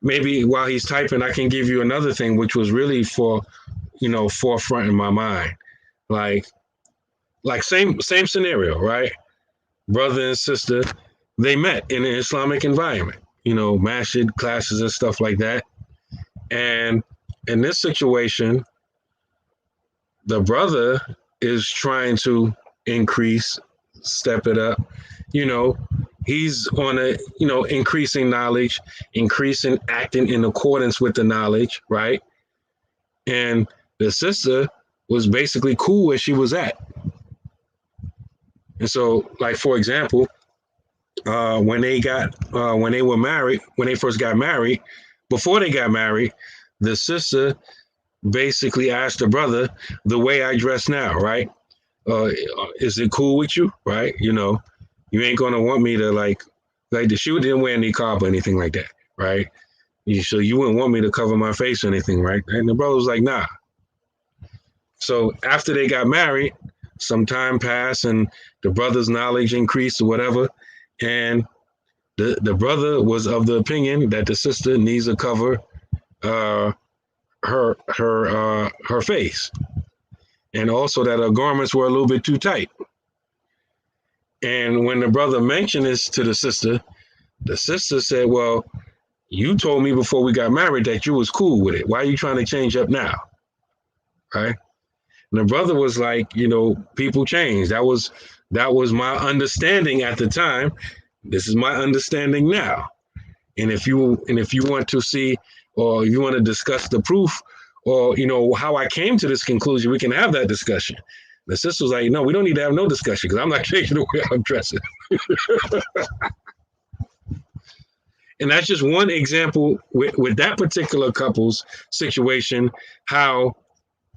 maybe while he's typing, I can give you another thing, which was really forefront in my mind, like same scenario, right? Brother and sister, they met in an Islamic environment, masjid classes and stuff like that, and in this situation, the brother is trying to increase step it up. You know, he's on a, increasing knowledge, increasing acting in accordance with the knowledge, right? And the sister was basically cool where she was at. And so, like, for example, when they were married, when they first got married, before they got married, the sister basically asked the brother, the way I dress now, right? Is it cool with you, right? You ain't gonna want me to like the shoe didn't wear any niqab or anything like that, right? So you wouldn't want me to cover my face or anything, right? And the brother was like, nah. So after they got married, some time passed and the brother's knowledge increased or whatever, and the brother was of the opinion that the sister needs to cover uh, her face, and also that her garments were a little bit too tight. And when the brother mentioned this to the sister said, "Well, you told me before we got married that you was cool with it. Why are you trying to change up now?" Right? And the brother was like, people change. That was my understanding at the time. This is my understanding now. And if you want to see, or you want to discuss the proof, or how I came to this conclusion, we can have that discussion. The sister was like, no, we don't need to have no discussion because I'm not changing the way I'm dressing. And that's just one example with that particular couple's situation, how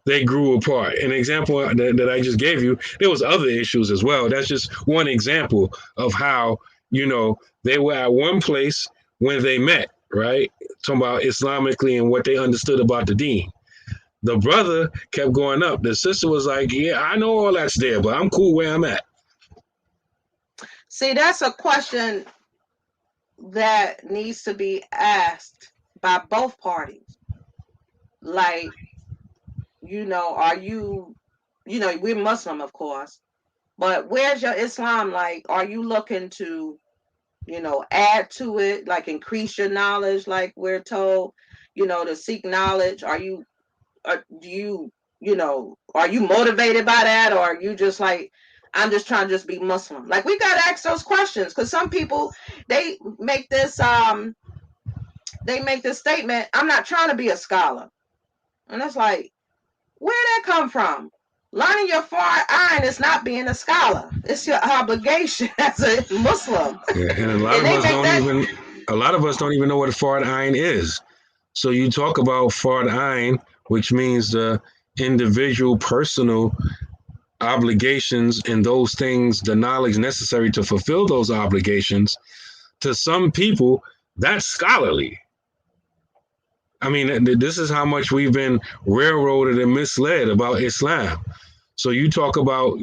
they grew apart. An example that I just gave you, there was other issues as well. That's just one example of how, they were at one place when they met, right? Talking about Islamically and what they understood about the deen. The brother kept going up. The sister was like, yeah, I know all that's there, but I'm cool where I'm at. See, that's a question that needs to be asked by both parties. Like, are you, we're Muslim, of course, but where's your Islam? Like, are you looking to, add to it, like increase your knowledge, like we're told, to seek knowledge? Are you, are you motivated by that? Or are you just like, I'm just trying to just be Muslim? Like, we got to ask those questions, because some people, they make this statement, I'm not trying to be a scholar. And it's like, where'd that come from? Learning your fard ayn is not being a scholar. It's your obligation as a Muslim. Yeah, and a lot of us don't even know what a fard ayn is. So you talk about fard ayn, which means the individual personal obligations and those things, the knowledge necessary to fulfill those obligations. To some people, that's scholarly. I mean, this is how much we've been railroaded and misled about Islam. So you talk about,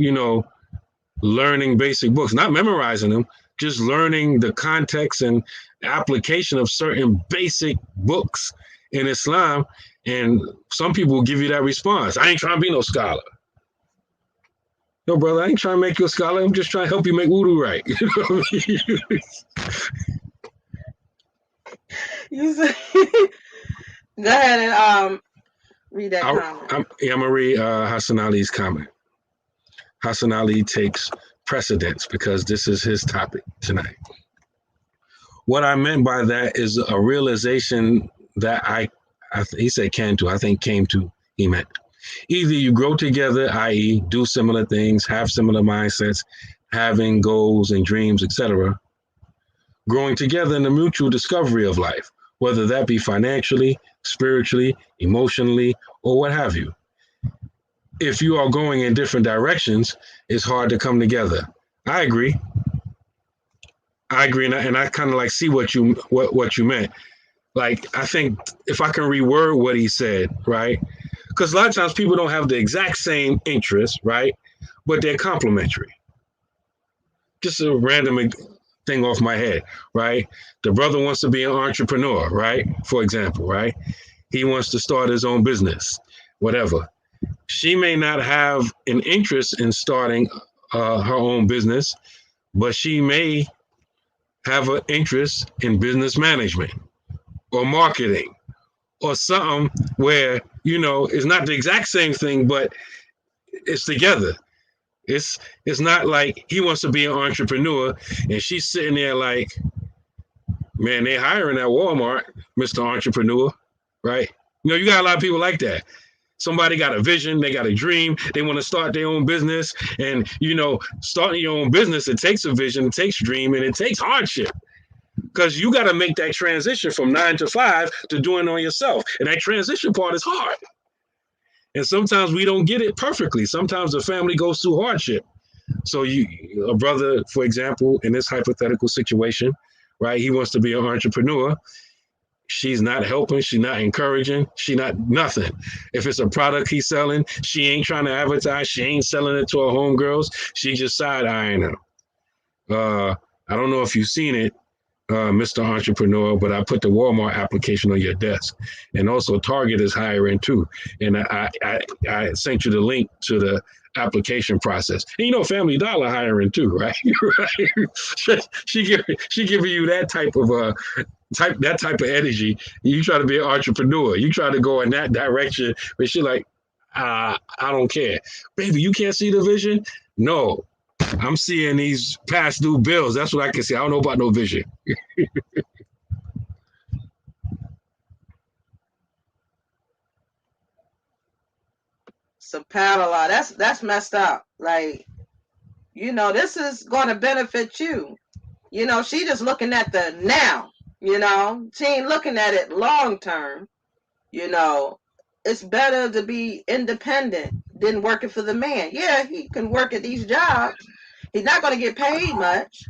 learning basic books, not memorizing them, just learning the context and application of certain basic books in Islam. And some people will give you that response. I ain't trying to be no scholar. No, brother, I ain't trying to make you a scholar. I'm just trying to help you make wudu right. You know what I mean? You say, go ahead and read that comment. I'm going to read Hassan Ali's comment. Hassan Ali takes precedence because this is his topic tonight. What I meant by that is a realization that he said came to, he meant. Either you grow together, i.e. do similar things, have similar mindsets, having goals and dreams, etc. Growing together in the mutual discovery of life, whether that be financially, spiritually, emotionally, or what have you. If you are going in different directions, it's hard to come together. I agree, and I kind of like see what you meant. Like, I think if I can reword what he said, right? Because a lot of times people don't have the exact same interests, right? But they're complementary. Just a random thing off my head, right? The brother wants to be an entrepreneur, right? For example, right? He wants to start his own business, whatever. She may not have an interest in starting her own business, but she may have an interest in business management or marketing or something where, it's not the exact same thing, but it's together. It's not like he wants to be an entrepreneur and she's sitting there like, man, they hiring at Walmart, Mr. Entrepreneur, right? You know, you got a lot of people like that. Somebody got a vision, they got a dream, they want to start their own business. And, you know, starting your own business, it takes a vision, it takes dream, and it takes hardship. Because you got to make that transition from 9 to 5 to doing it on yourself. And that transition part is hard. And sometimes we don't get it perfectly. Sometimes the family goes through hardship. So a brother, for example, in this hypothetical situation, right? He wants to be an entrepreneur. She's not helping. She's not encouraging. She not nothing. If it's a product he's selling, she ain't trying to advertise. She ain't selling it to her homegirls. She just side eyeing him. I don't know if you've seen it, Mr. Entrepreneur, but I put the Walmart application on your desk, and also Target is hiring too. And I sent you the link to the application process. And you know, Family Dollar hiring too, right? Right? she giving you that type of energy. You try to be an entrepreneur. You try to go in that direction, but she like, I don't care, baby. You can't see the vision. No, I'm seeing these past due bills. That's what I can see. I don't know about no vision. Subhanallah, that's messed up. Like, you know, this is going to benefit you. You know, she just looking at the now. You know, she ain't looking at it long term. You know, it's better to be independent than working for the man. Yeah, he can work at these jobs. He's not going to get paid much.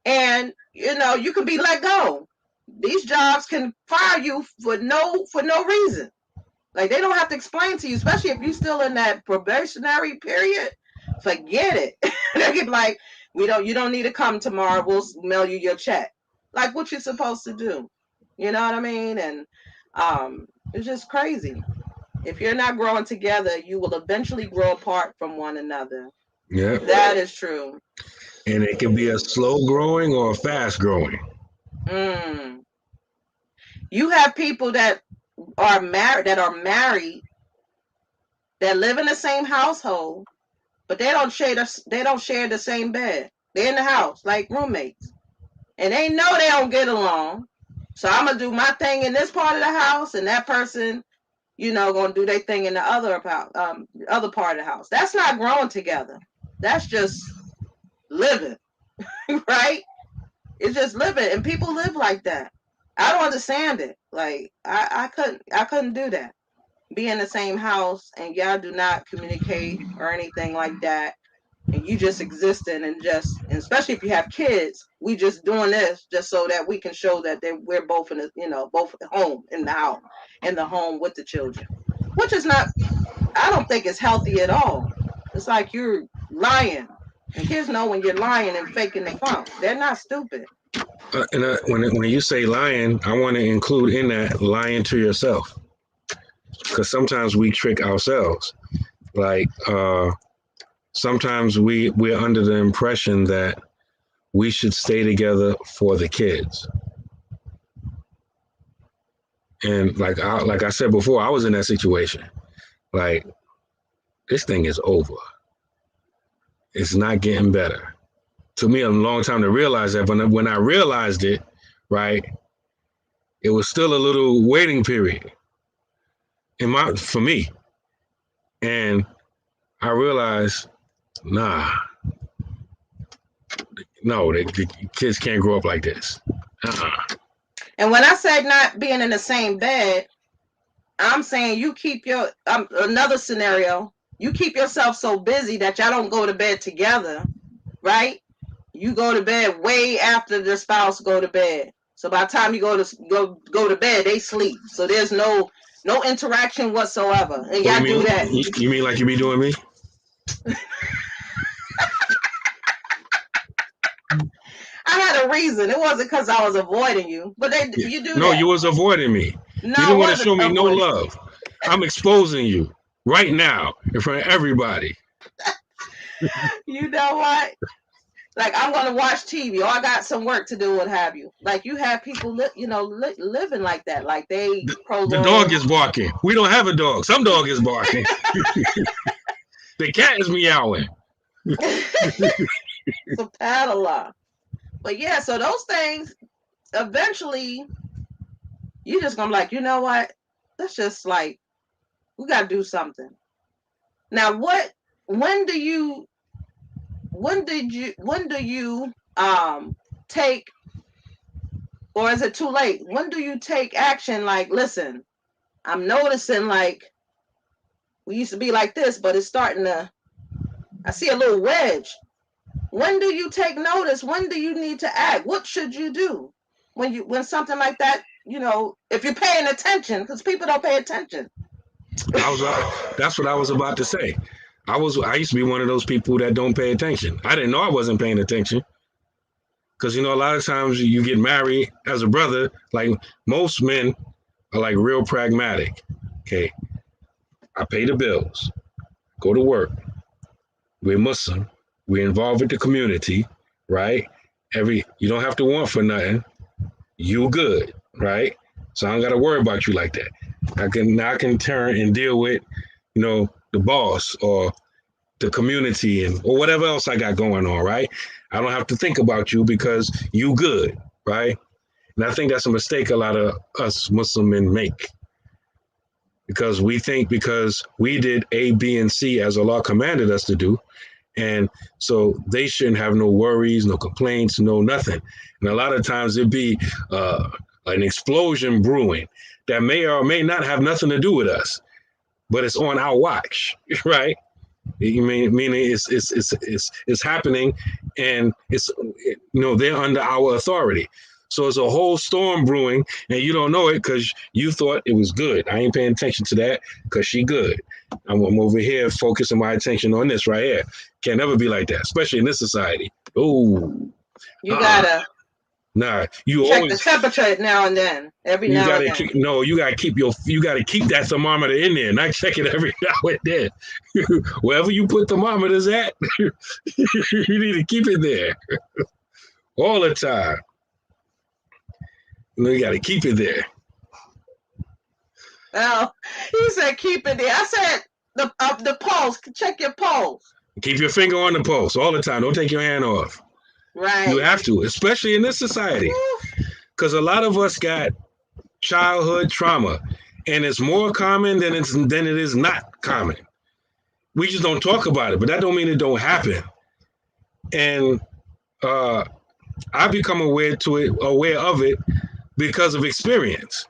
And, you know, you can be let go. These jobs can fire you for no reason. Like, they don't have to explain to you, especially if you're still in that probationary period. Forget it. They get like, you don't need to come tomorrow. We'll mail you your check. Like what you're supposed to do. You know what I mean? And it's just crazy. If you're not growing together, you will eventually grow apart from one another. Yeah. That is true. And it can be a slow growing or a fast growing. You have people that are married, that live in the same household, but they don't share the same bed. They're in the house like roommates, and they know they don't get along. So I'm gonna do my thing in this part of the house, and that person, you know, gonna do their thing in the other part of the house. That's not growing together. That's just living, right? It's just living, and people live like that. I don't understand it. Like I couldn't do that. Be in the same house and y'all do not communicate or anything like that, and you just existing and especially if you have kids, we just doing this just so that we can show that we're both in both at home in the home with the children, which is not. I don't think it's healthy at all. It's like you're lying, and kids know when you're lying and faking the funk. They're not stupid. When you say lying, I want to include in that lying to yourself, because sometimes we trick ourselves. Like sometimes we're under the impression that we should stay together for the kids. And like I said before, I was in that situation. Like, this thing is over. It's not getting better. Took me a long time to realize that. But when I realized it, right, it was still a little waiting period for me. And I realized, no, the kids can't grow up like this. And when I say not being in the same bed, I'm saying you keep another scenario. You keep yourself so busy that y'all don't go to bed together, right? You go to bed way after the spouse go to bed. So by the time you go to bed, they sleep. So there's no interaction whatsoever. And y'all do that. You mean like you be doing me? I had a reason. It wasn't because I was avoiding you, but you do. No, that. you was avoiding me. No, you didn't want to show me no love. I'm exposing you right now in front of everybody. You know what? Like, I'm going to watch TV, or I got some work to do, what have you. Like, you have people, living like that. Like, the dog is barking. We don't have a dog. Some dog is barking. The cat is meowing. Subhanallah. But yeah, so those things eventually you just gonna be like, you know what? Let's just like we gotta do something. Now when do you when do you take, or is it too late? When do you take action? Like, listen, I'm noticing like we used to be like this, but it's starting to I see a little wedge. When do you take notice? When do you need to act? What should you do when something like that, if you're paying attention, because people don't pay attention. That's what I was about to say. I used to be one of those people that don't pay attention. I didn't know I wasn't paying attention because a lot of times you get married as a brother. Like most men are like real pragmatic. Okay, I pay the bills, go to work. We're Muslim. We're involved with the community, right? You don't have to want for nothing. You good, right? So I don't got to worry about you like that. I can turn and deal with, the boss or the community or whatever else I got going on, right? I don't have to think about you because you good, right? And I think that's a mistake a lot of us Muslim men make. Because we think because we did A, B, and C as Allah commanded us to do, and so they shouldn't have no worries, no complaints, no nothing. And a lot of times it'd be an explosion brewing that may or may not have nothing to do with us, but it's on our watch, right? Meaning it's happening, and they're under our authority. So it's a whole storm brewing, and you don't know it because you thought it was good. I ain't paying attention to that because she good. I'm over here focusing my attention on this right here. Can't never be like that, especially in this society. Oh, you gotta you check always the temperature now and then. Every now and then. You gotta keep that thermometer in there, not check it every now and then. Wherever you put thermometers at, you need to keep it there all the time. You got to keep it there. Oh, he said keep it there. I said the pulse. Check your pulse. Keep your finger on the pulse all the time. Don't take your hand off. Right. You have to, especially in this society, because a lot of us got childhood trauma, and it's more common than it is not common. We just don't talk about it, but that don't mean it don't happen. And I become aware of it because of experience.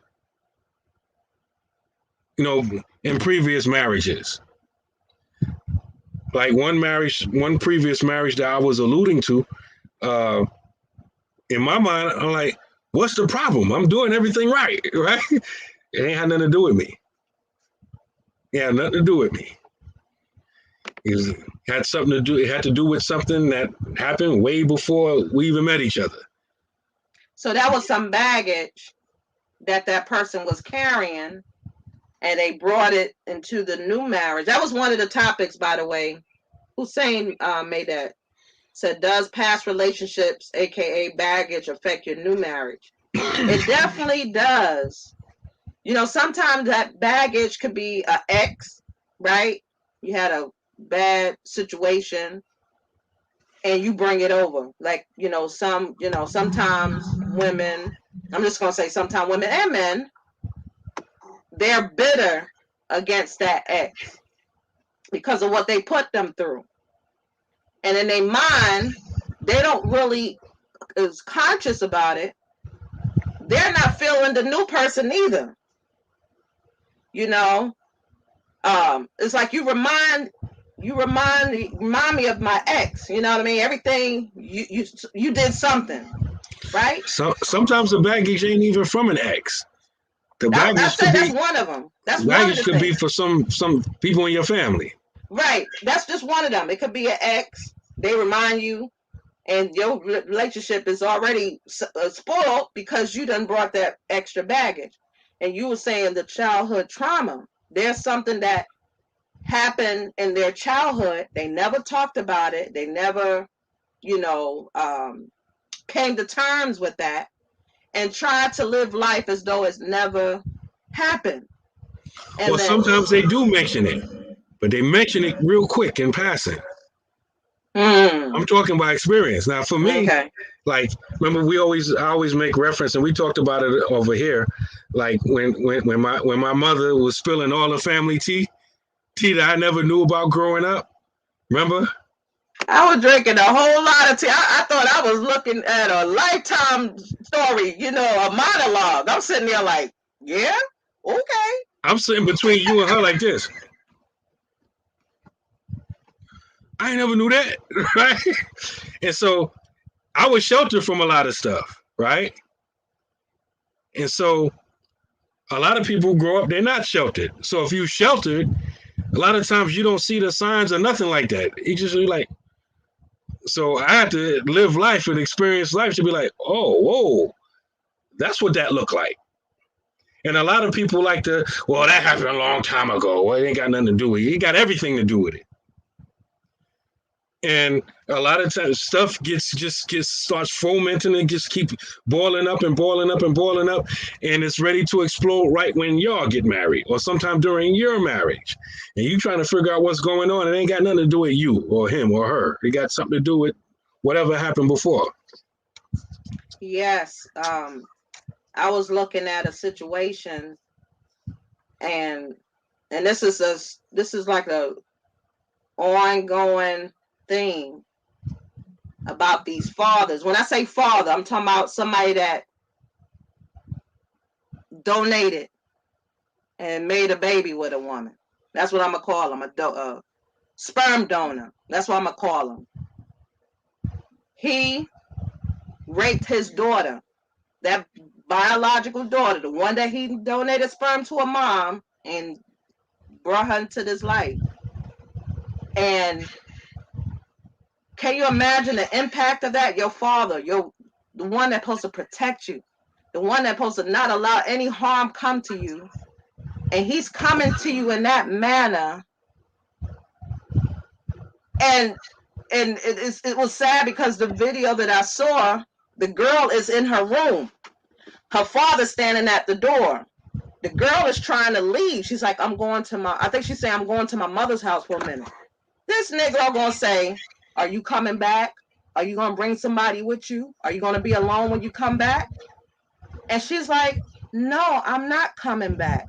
In previous marriages. Like one previous marriage that I was alluding to, in my mind, I'm like, what's the problem? I'm doing everything right, right? It ain't had nothing to do with me. It had nothing to do with me. It had to do with something that happened way before we even met each other. So that was some baggage that person was carrying, and they brought it into the new marriage. That was one of the topics, by the way. Hussein made that. Said, does past relationships, aka baggage, affect your new marriage? It definitely does. Sometimes that baggage could be an ex, right? You had a bad situation and you bring it over. Like, sometimes women, I'm just going to say sometimes women and men, they're bitter against that ex because of what they put them through. And in their mind, they don't really is conscious about it. They're not feeling the new person either. It's like you remind me of my ex. You know what I mean? Everything you did something, right? So sometimes the baggage ain't even from an ex. The baggage that's one of them. That's baggage could be for some people in your family. Right. That's just one of them. It could be an ex. They remind you, and your relationship is already spoiled because you done brought that extra baggage. And you were saying the childhood trauma. There's something that happened in their childhood. They never talked about it. They never, came to terms with that and tried to live life as though it's never happened. And well, sometimes they do mention it, but they mention it real quick in passing. Hmm. I'm talking by experience. Now, for me, Okay. like, remember I always make reference, and we talked about it over here, like when my mother was spilling all the family tea that I never knew about growing up. Remember? I was drinking a whole lot of tea. I thought I was looking at a lifetime story, a monologue. I'm sitting there like, yeah, okay. I'm sitting between you and her like this. I never knew that, right? And so I was sheltered from a lot of stuff, right? And so a lot of people grow up, they're not sheltered. So if you sheltered, a lot of times you don't see the signs or nothing like that. You just be like, so I had to live life and experience life to be like, oh, whoa, that's what that looked like. And a lot of people like to, well, that happened a long time ago. Well, it ain't got nothing to do with it. It got everything to do with it. And a lot of times stuff gets starts fomenting and just keep boiling up and boiling up and boiling up, and it's ready to explode right when y'all get married or sometime during your marriage. And you trying to figure out what's going on. It ain't got nothing to do with you or him or her. It got something to do with whatever happened before. Yes. I was looking at a situation, and this is like a ongoing thing about these fathers. When I say father, I'm talking about somebody that donated and made a baby with a woman. That's what I'm gonna call him, a sperm donor. That's what I'm gonna call him. He raped his daughter, that biological daughter, the one that he donated sperm to a mom and brought her into this life. And can you imagine the impact of that? Your father, the one that's supposed to protect you, the one that's supposed to not allow any harm come to you, and he's coming to you in that manner. And it was sad because the video that I saw, the girl is in her room, her father's standing at the door. The girl is trying to leave. She's like, I think she's saying, I'm going to my mother's house for a minute. This nigga gonna say, are you coming back? Are you gonna bring somebody with you? Are you gonna be alone when you come back? And she's like, no, I'm not coming back.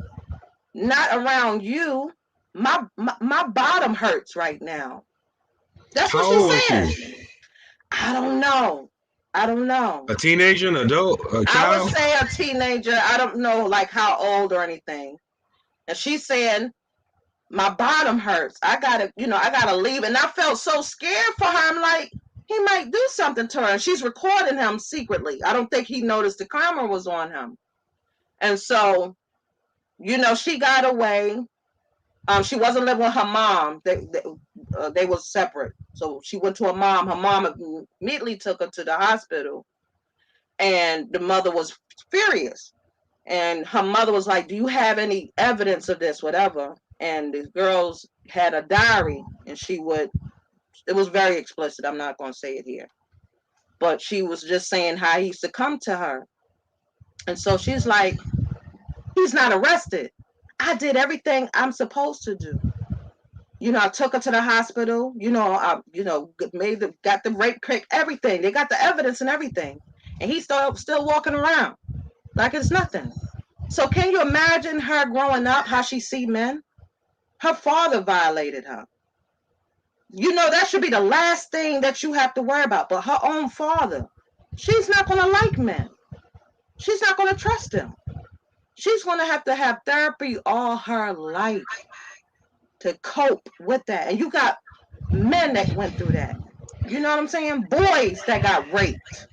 Not around you. My bottom hurts right now. That's what How she old was said. she? I don't know. I don't know. A teenager, an adult, a I would child? say a teenager. I don't know like how old or anything. And she's saying, my bottom hurts. I gotta leave. And I felt so scared for her. I'm like, he might do something to her. And she's recording him secretly. I don't think he noticed the camera was on him. And so, she got away. She wasn't living with her mom. They were separate. So she went to her mom. Her mom immediately took her to the hospital. And the mother was furious. And her mother was like, do you have any evidence of this, whatever? And the girls had a diary, and it was very explicit. I'm not going to say it here. But she was just saying how he used to come to her. And so she's like, he's not arrested. I did everything I'm supposed to do. I took her to the hospital. Got the rape pick, everything. They got the evidence and everything. And he's still walking around like it's nothing. So can you imagine her growing up, how she see men? Her father violated her. That should be the last thing that you have to worry about. But her own father, she's not going to like men. She's not going to trust him. She's going to have therapy all her life to cope with that. And you got men that went through that. You know what I'm saying? Boys that got raped,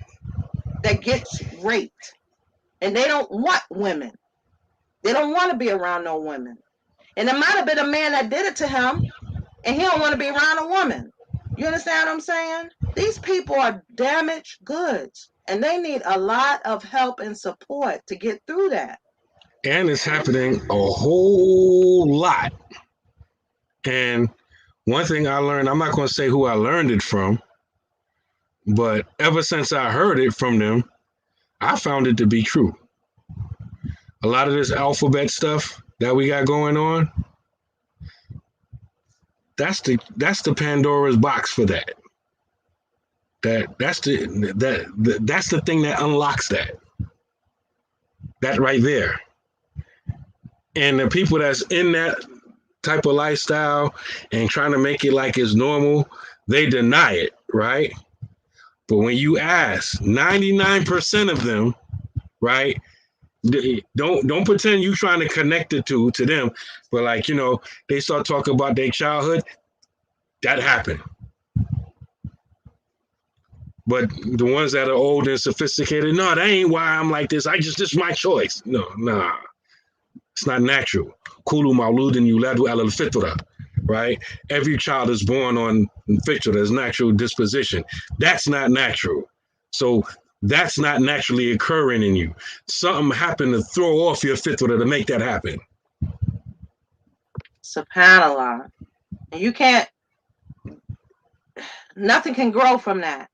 that gets raped. And they don't want women. They don't want to be around no women. And it might have been a man that did it to him, and he don't want to be around a woman. You understand what I'm saying? These people are damaged goods, and they need a lot of help and support to get through that. And it's happening a whole lot. And one thing I learned, I'm not going to say who I learned it from, but ever since I heard it from them, I found it to be true. A lot of this alphabet stuff that we got going on, that's the Pandora's box for that. That's the thing that unlocks that right there. And the people that's in that type of lifestyle and trying to make it like it's normal, they deny it, right? But when you ask 99% of them, right? Don't pretend you trying to connect it to them, but like, they start talking about their childhood. That happened. But the ones that are old and sophisticated, no, that ain't why I'm like this. This is my choice. No, nah. It's not natural. Kulu mauludin yuladu al fitra, right? Every child is born on fitra, there's natural disposition. That's not natural. So that's not naturally occurring in you. Something happened to throw off your fitra to make that happen. SubhanAllah. And you can't, nothing can grow from that.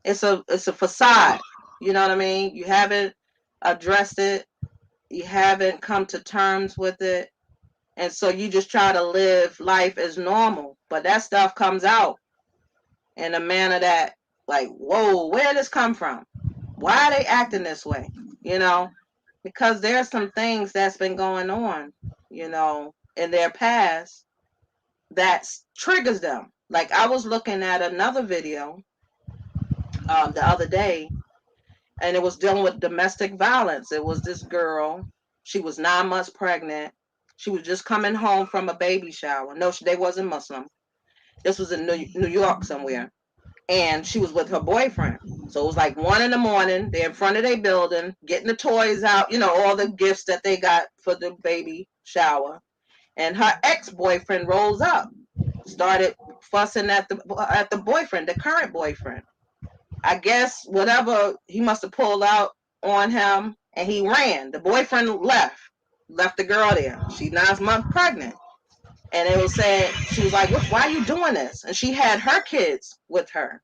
It's a facade. You know what I mean? You haven't addressed it. You haven't come to terms with it. And so you just try to live life as normal. But that stuff comes out in a manner that, like, whoa, where did this come from? Why are they acting this way? Because there's some things that's been going on, in their past that triggers them. Like, I was looking at another video the other day, and it was dealing with domestic violence. It was this girl. She was 9 months pregnant. She was just coming home from a baby shower. No, they wasn't Muslim. This was in New York somewhere. And she was with her boyfriend. So it was like 1 a.m. They're in front of their building, getting the toys out, all the gifts that they got for the baby shower. And her ex-boyfriend rolls up, started fussing at the boyfriend, the current boyfriend. I guess whatever, he must have pulled out on him, and he ran. The boyfriend left the girl there. She's 9 months pregnant. And it was said, she was like, why are you doing this? And she had her kids with her.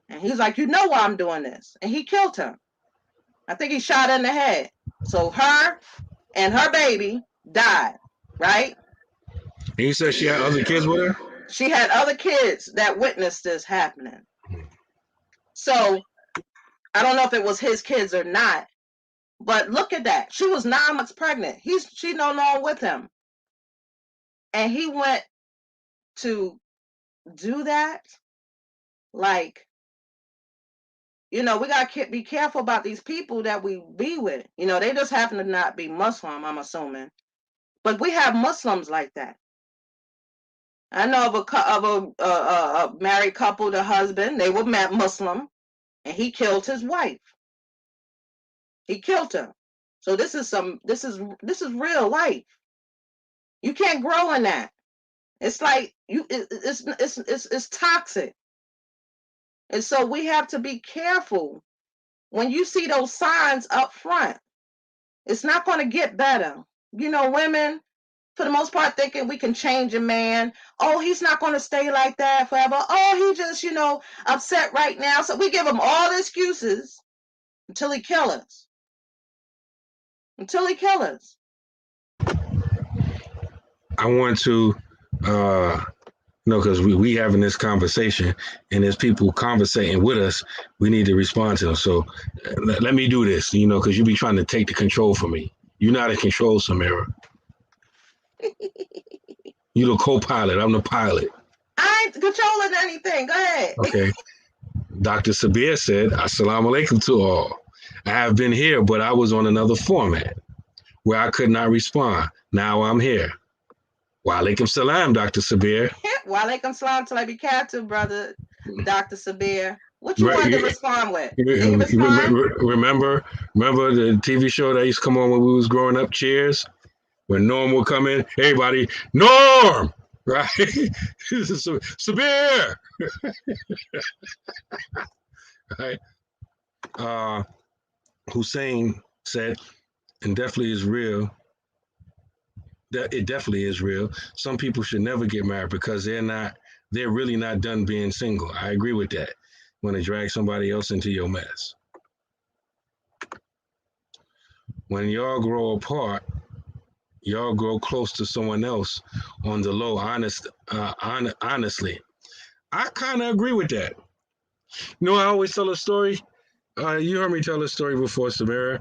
And he was like, you know why I'm doing this. And he killed him. I think he shot her in the head. So her and her baby died, right? And you said she had other kids with her? She had other kids that witnessed this happening. So I don't know if it was his kids or not, but look at that. She was 9 months pregnant. She no longer with him. And he went to do that. Like, we got to be careful about these people that we be with. They just happen to not be Muslim, I'm assuming. But we have Muslims like that. I know of a married couple, the husband, they were Muslim, and he killed his wife. He killed her. So this is real life. You can't grow in that. It's like it's toxic. And so we have to be careful when you see those signs up front. It's not going to get better. Women, for the most part, thinking we can change a man. Oh, he's not going to stay like that forever. Oh, he just, upset right now. So we give him all the excuses until he kills us. Until he kills us. I want to, because we having this conversation and there's people conversating with us, we need to respond to them. So let me do this, because you be trying to take the control from me. You're not in control, Samira. You the co-pilot. I'm the pilot. I ain't controlling anything. Go ahead. Okay. Dr. Sabir said, Assalamu alaikum to all. I have been here, but I was on another format where I could not respond. Now I'm here. Wa alaikum salam, Dr. Sabir. Wa alaikum salam to be captive, brother, Dr. Sabir. What you wanted to respond with? Remember the TV show that used to come on when we was growing up, Cheers? When Norm would come in, everybody, Norm! Right? Sabir! Right? Hussein said, and definitely is real, that it definitely is real. Some people should never get married because they're really not done being single. I agree with that. When to drag somebody else into your mess. When y'all grow apart, y'all grow close to someone else on the low, honestly. I kind of agree with that. No, I always tell a story. You heard me tell a story before, Samira.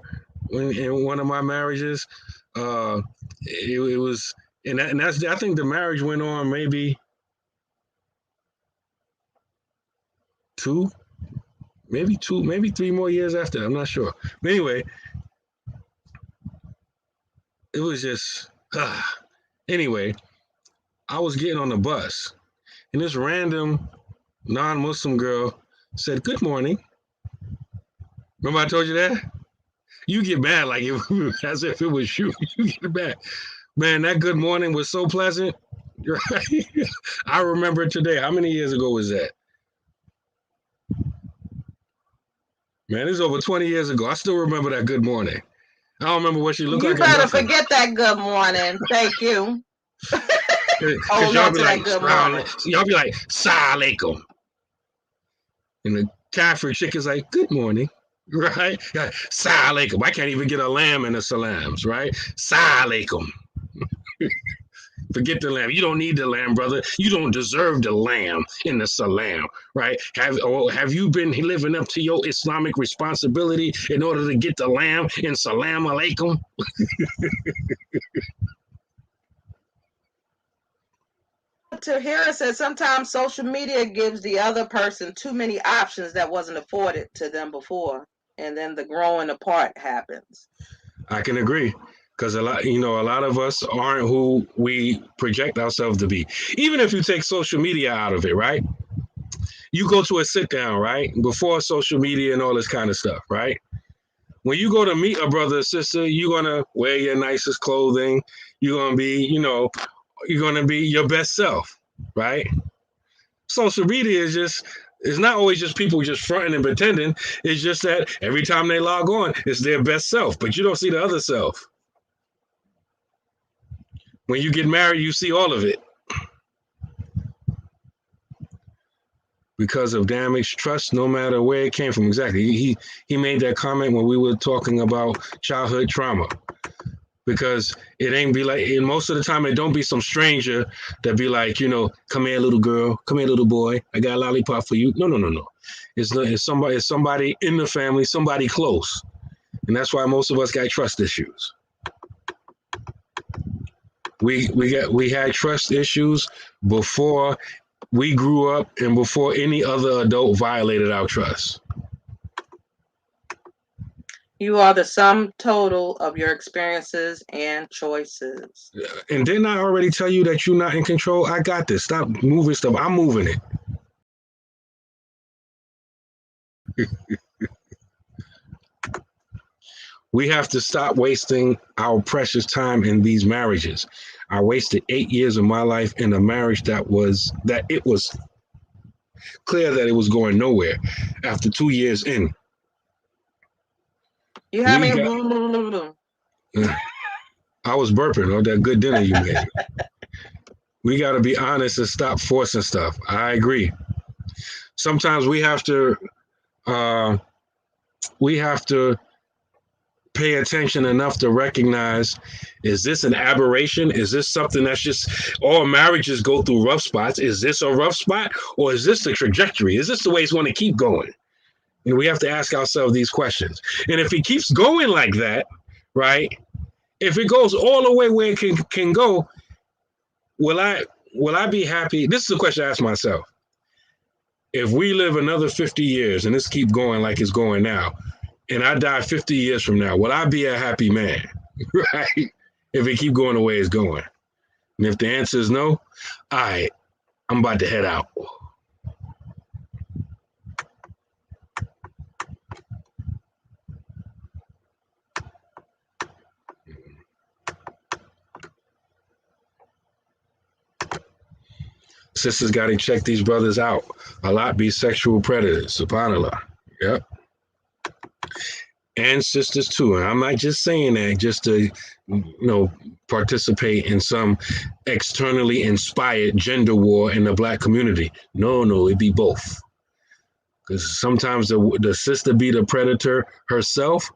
When in one of my marriages, it was, and that's I think the marriage went on maybe two, maybe 3 more years after. I'm not sure. But anyway, it was just. Anyway, I was getting on the bus, and this random non-Muslim girl said, "Good morning." Remember I told you that? You get mad like it, as if it was you. You get mad. Man, that good morning was so pleasant. Right? I remember it today. How many years ago was that? Man, it's over 20 years ago. I still remember that good morning. I don't remember what she looked You like or better nothing. forget that good morning. Thank you. Because Y'all be like, good morning. y'all be like, Salam alaikum. And the Catholic chick is like, good morning. Right? Salam alaikum. I can't even get a lamb in the salams, right? Salam alaikum. Forget the lamb. You don't need the lamb, brother. You don't deserve the lamb in the salam, right? Have you been living up to your Islamic responsibility in order to get the lamb in salam alaikum? Tahira said sometimes social media gives the other person too many options that wasn't afforded to them before, and then the growing apart happens. I can agree. Because a lot of us aren't who we project ourselves to be. Even if you take social media out of it, right? You go to a sit down, right? Before social media and all this kind of stuff, right? When you go to meet a brother or sister, you're gonna wear your nicest clothing. You're gonna be, you're gonna be your best self, right? Social media it's not always just people just fronting and pretending. It's just that every time they log on, it's their best self, but you don't see the other self. When you get married, you see all of it. Because of damaged trust, no matter where it came from. Exactly. He made that comment when we were talking about childhood trauma. Because it ain't be like, and most of the time it don't be some stranger that be like, come here, little girl, come here, little boy, I got a lollipop for you. No. It's somebody in the family, somebody close. And that's why most of us got trust issues. We had trust issues before we grew up and before any other adult violated our trust. You are the sum total of your experiences and choices. And didn't I already tell you that you're not in control? I got this. Stop moving stuff. I'm moving it. We have to stop wasting our precious time in these marriages. I wasted 8 years of my life in a marriage that it was clear that it was going nowhere after 2 years in. You have me. I was burping on that good dinner you made. We got to be honest and stop forcing stuff. I agree. Sometimes we have to pay attention enough to recognize, is this an aberration? Is this something that's just, all marriages go through rough spots? Is this a rough spot, or is this the trajectory? Is this the way it's going to keep going? And we have to ask ourselves these questions. And if it keeps going like that, right? If it goes all the way where it can go, will I be happy? This is the question I ask myself. If we live another 50 years and this keep going like it's going now, and I die 50 years from now, will I be a happy man? Right? If it keep going the way it's going. And if the answer is no, all right, I'm about to head out. Sisters got to check these brothers out. A lot be sexual predators. SubhanAllah. Yep. And sisters too. And I'm not just saying that just to, participate in some externally inspired gender war in the Black community. No, it be both. Because sometimes the sister be the predator herself,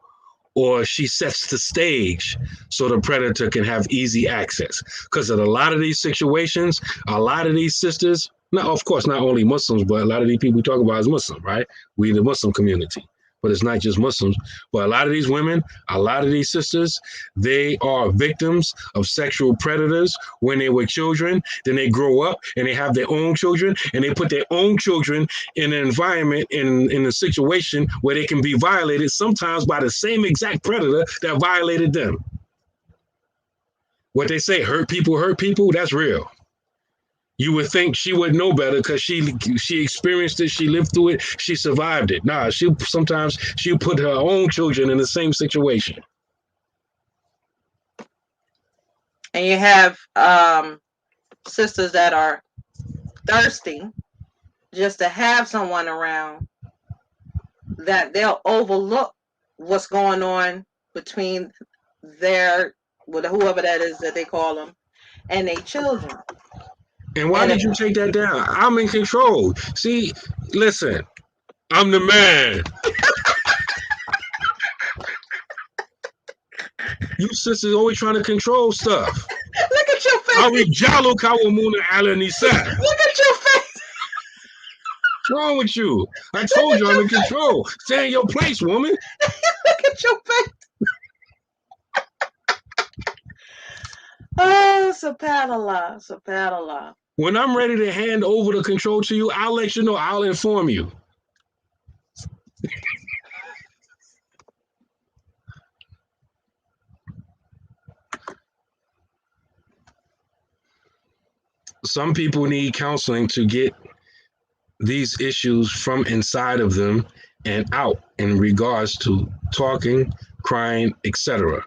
or she sets the stage so the predator can have easy access. Because in a lot of these situations, a lot of these sisters Now, of course, not only Muslims, but a lot of these people we talk about is Muslim, right? We the Muslim community. But it's not just Muslims. But a lot of these women, a lot of these sisters, they are victims of sexual predators when they were children. Then they grow up and they have their own children and they put their own children in an environment, in a situation where they can be violated, sometimes by the same exact predator that violated them. What they say, hurt people, that's real. You would think she would know better because she experienced it, she lived through it, she survived it. Nah, she'll put her own children in the same situation. And you have sisters that are thirsty just to have someone around, that they'll overlook what's going on between their, with whoever that is that they call them, and their children. And why And did you take that down? I'm in control. See, listen, I'm the man. You sisters always trying to control stuff. look at your face. Arijalu Kawamuna Alanisa. Look at your face. What's wrong with you? I told you I'm in control. Stay in your place, woman. Look at your face. Oh, subhanallah, subhanallah. When I'm ready to hand over the control to you, I'll let you know. I'll inform you. Some people need counseling to get these issues from inside of them and out in regards to talking, crying, etc.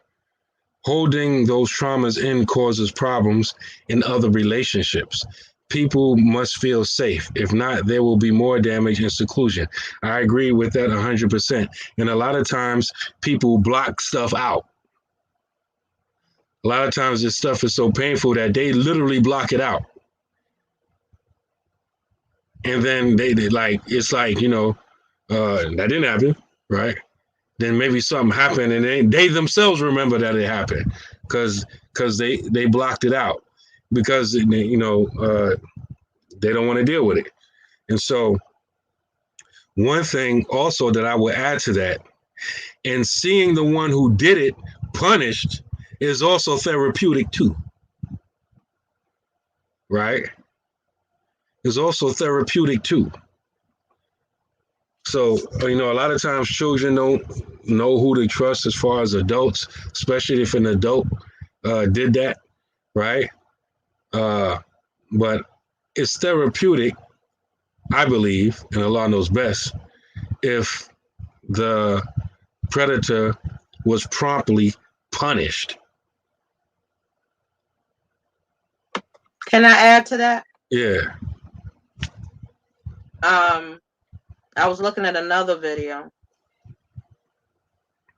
Holding those traumas in causes problems in other relationships. People must feel safe. If not, there will be more damage and seclusion. I agree with that 100%. And a lot of times people block stuff out. A lot of times this stuff is so painful that they literally block it out. And then they like, it's like, that didn't happen, right? Then maybe something happened and they themselves remember that it happened because they blocked it out because they don't want to deal with it. And so one thing also that I would add to that, and seeing the one who did it punished is also therapeutic too, right? Is also therapeutic too. So, a lot of times children don't know who to trust as far as adults, especially if an adult did that, right? But it's therapeutic, I believe, and Allah knows best, if the predator was promptly punished. Can I add to that? Yeah. I was looking at another video,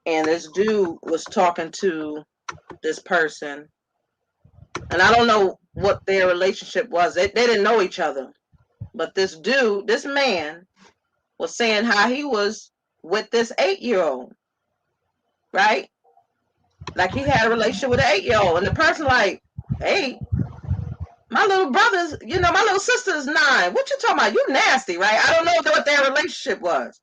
and this dude was talking to this person, and I don't know what their relationship was. They didn't know each other, but this man was saying how he was with this 8-year-old, right? Like he had a relationship with an 8-year-old, and the person like, hey, my little brother's, my little sister's 9. What you talking about? You nasty, right? I don't know what their relationship was.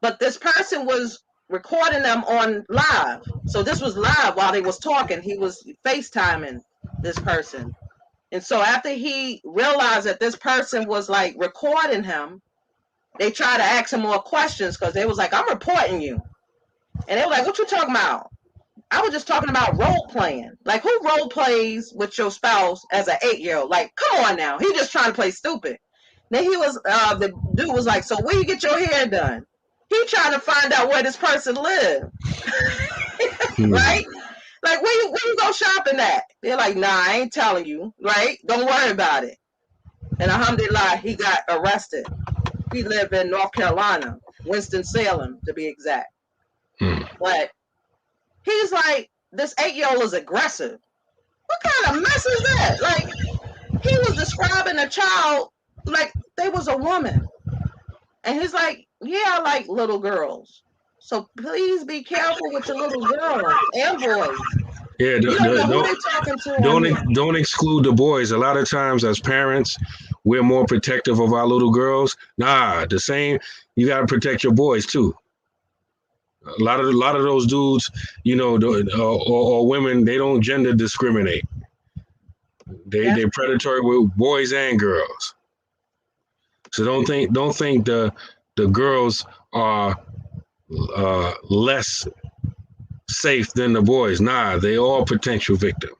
But this person was recording them on live. So this was live while they was talking. He was FaceTiming this person. And so after he realized that this person was like recording him, they tried to ask him more questions because they was like, I'm reporting you. And they were like, what you talking about? I was just talking about role playing. Like, who role plays with your spouse as an 8-year-old? Like, come on now. He just trying to play stupid. Then the dude was like, so where you get your hair done? He trying to find out where this person live. Right? Like, where you go shopping at? They're like, nah, I ain't telling you. Right? Don't worry about it. And alhamdulillah, he got arrested. He lived in North Carolina, Winston-Salem to be exact. But he's like, this 8-year-old is aggressive. What kind of mess is that? Like, he was describing a child like they was a woman. And he's like, yeah, I like little girls. So please be careful with your little girls and boys. Yeah, You don't know who they talking to on there. don't exclude the boys. A lot of times, as parents, we're more protective of our little girls. Nah, the same. You got to protect your boys too. A lot of those dudes, or women, they don't gender discriminate. They're predatory with boys and girls. So don't think the girls are less safe than the boys. Nah, they all potential victims.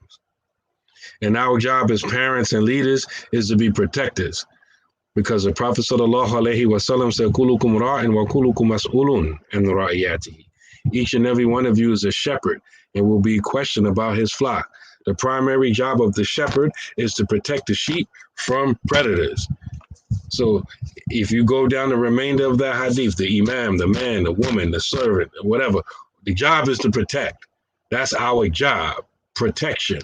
And our job as parents and leaders is to be protectors. Because the Prophet sallallahu alaihi wasallam said, "Kulukum ra'in wa kulukum mas'ulun an ra'iyatihi." Each and every one of you is a shepherd and will be questioned about his flock. The primary job of the shepherd is to protect the sheep from predators. So if you go down the remainder of that hadith, the imam, the man, the woman, the servant, whatever, the job is to protect. That's our job, protection.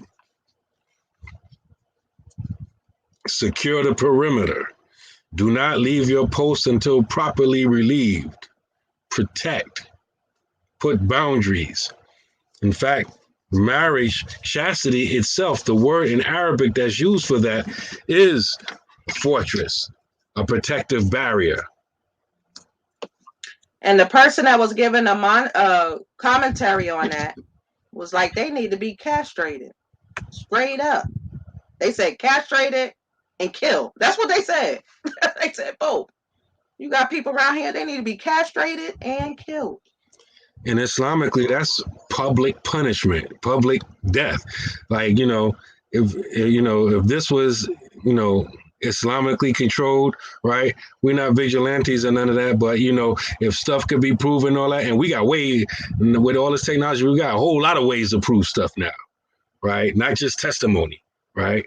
Secure the perimeter. Do not leave your post until properly relieved. Protect. Put boundaries. In fact, marriage, chastity itself, the word in Arabic that's used for that is fortress, a protective barrier. And the person that was giving a commentary on that was like, they need to be castrated. Straight up. They said castrated and kill. That's what they said. They said both. You got people around here, they need to be castrated and killed. And Islamically, that's public punishment, public death. Like, if this was, Islamically controlled, right? We're not vigilantes and none of that. But, if stuff could be proven, all that, and we got with all this technology, we got a whole lot of ways to prove stuff now, right? Not just testimony, right?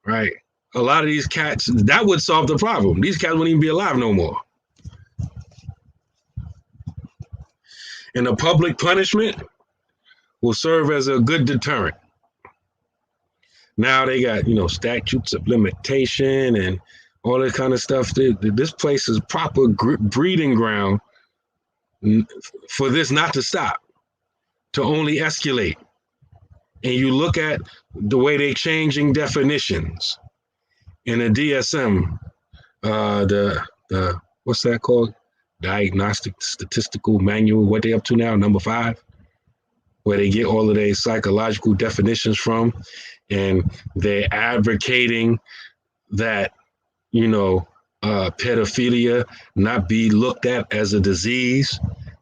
Right. A lot of these cats, that would solve the problem. These cats wouldn't even be alive no more. And the public punishment will serve as a good deterrent. Now they got, statutes of limitation and all that kind of stuff. This place is proper breeding ground for this not to stop, to only escalate. And you look at the way they're changing definitions in the DSM, the what's that called? Diagnostic Statistical Manual. What they up to now? Number 5, where they get all of their psychological definitions from, and they're advocating that pedophilia not be looked at as a disease,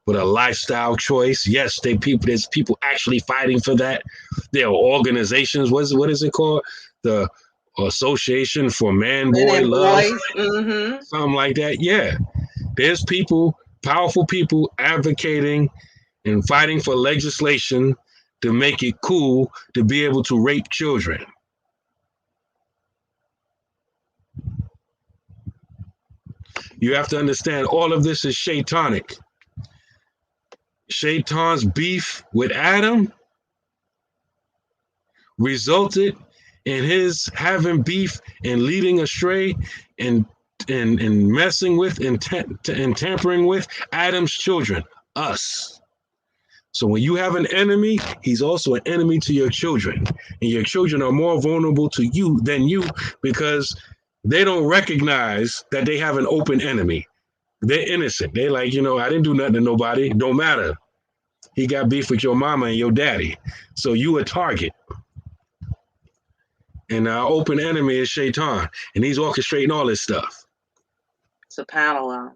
but a lifestyle choice. Yes, there's people actually fighting for that. There are organizations. What is it called? The Association for Man-Boy Love, mm-hmm. Something like that. Yeah, there's people, powerful people, advocating and fighting for legislation to make it cool to be able to rape children. You have to understand, all of this is shaitanic. Shaitan's beef with Adam resulted in his having beef and leading astray and messing with and tampering with Adam's children, us. So when you have an enemy, he's also an enemy to your children. And your children are more vulnerable to you than you, because they don't recognize that they have an open enemy. They're innocent. They're like, I didn't do nothing to nobody. It don't matter. He got beef with your mama and your daddy. So you a target. And our open enemy is Shaitan. And he's orchestrating all this stuff. SubhanAllah.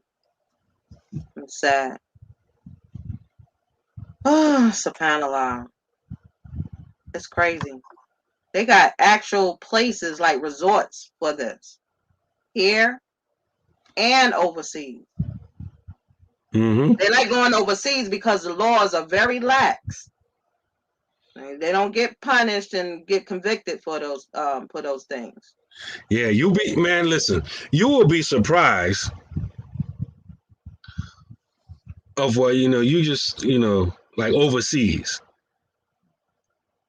It's sad. Oh, SubhanAllah. It's crazy. They got actual places like resorts for this. Here and overseas. Mm-hmm. They like going overseas because the laws are very lax. They don't get punished and get convicted for those things. Yeah, listen, you will be surprised of what, you just, like overseas.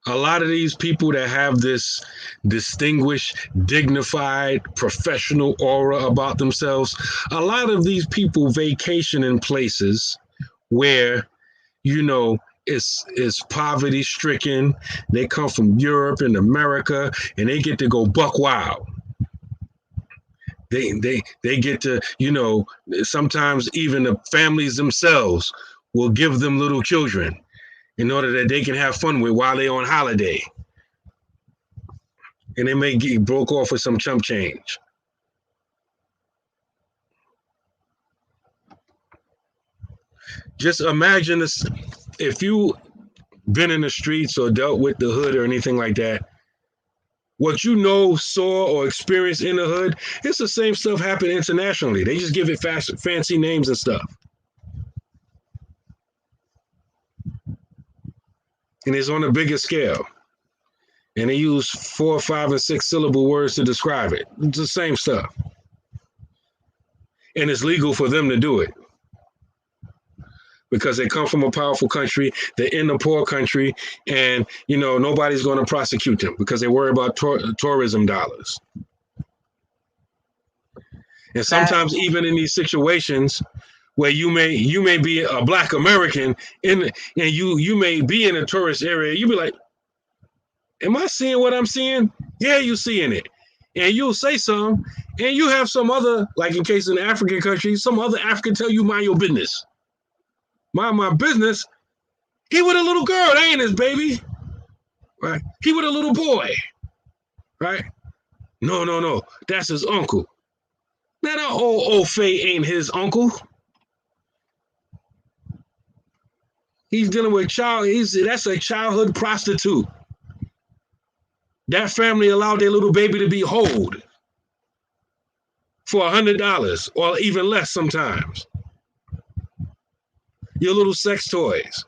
A lot of these people that have this distinguished, dignified, professional aura about themselves, a lot of these people vacation in places where, is poverty stricken. They come from Europe and America, and they get to go buck wild. They get to, sometimes even the families themselves will give them little children in order that they can have fun with while they're on holiday. And they may get broke off with some chump change. Just imagine this, if you been in the streets or dealt with the hood or anything like that, what you know, saw, or experienced in the hood, it's the same stuff happening internationally. They just give it fancy names and stuff. And it's on a bigger scale. And they use 4, 5, and 6 syllable words to describe it. It's the same stuff. And it's legal for them to do it, because they come from a powerful country, they're in a poor country, and nobody's going to prosecute them because they worry about tourism dollars. And sometimes even in these situations where you may be a Black American and you may be in a tourist area, you be like, am I seeing what I'm seeing? Yeah, you seeing it. And you'll say something, and you have some other, like in case in African countries, some other African tell you mind your business. Mind my business. He with a little girl, that ain't his baby. Right? He with a little boy. Right? No. That's his uncle. Now that old Faye ain't his uncle. He's dealing with that's a childhood prostitute. That family allowed their little baby to be hoed for $100 or even less sometimes. Your little sex toys.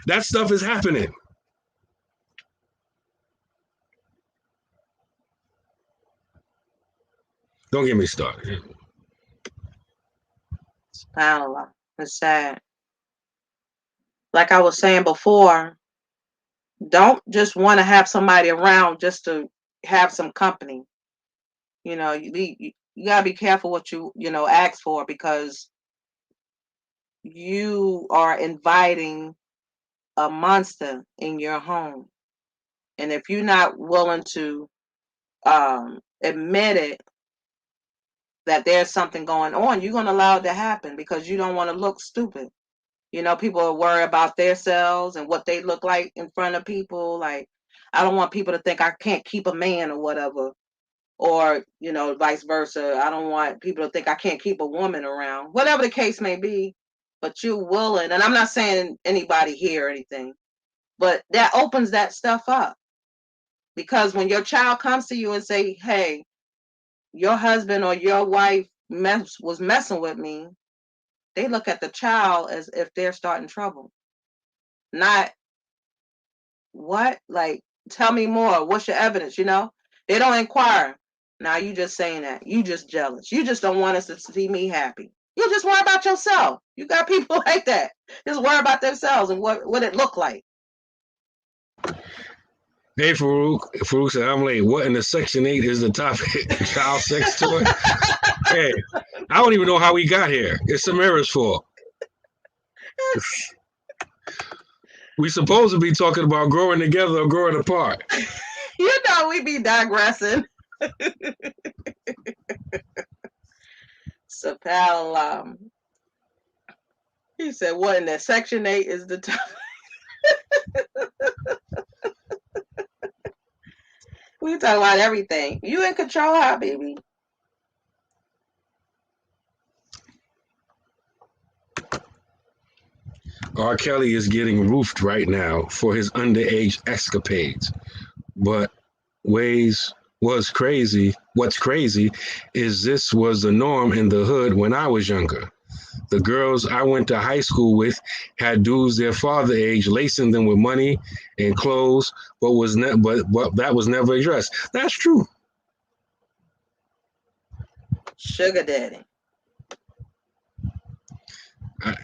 That stuff is happening. Don't get me started. SubhanAllah. It's sad. Like I was saying before, don't just want to have somebody around just to have some company. You gotta be careful what you ask for, because you are inviting a monster in your home. And if you're not willing to admit it, that there's something going on, you're going to allow it to happen because you don't want to look stupid. People are worried about themselves and what they look like in front of people. Like, I don't want people to think I can't keep a man or whatever. Or, vice versa. I don't want people to think I can't keep a woman around. Whatever the case may be, but you're willing. And I'm not saying anybody here or anything, but that opens that stuff up. Because when your child comes to you and say, hey, your husband or your wife was messing with me, they look at the child as if they're starting trouble. Not, what? Like, tell me more. What's your evidence? They don't inquire. Now you just saying that. You just jealous. You just don't want us to see me happy. You just worry about yourself. You got people like that. Just worry about themselves and what it look like. Hey, Farouk said, I'm late. What in the Section 8 is the topic? Child sex toy? Hey, I don't even know how we got here. It's Samira's fault. We supposed to be talking about growing together or growing apart. We be digressing. SubhanAllah. He said, what in the Section 8 is the topic? We talk about everything. You in control, huh, baby? R. Kelly is getting roofed right now for his underage escapades. But what's crazy is this was the norm in the hood when I was younger. The girls I went to high school with had dudes their father age lacing them with money and clothes, but that was never addressed. That's true. Sugar daddy. I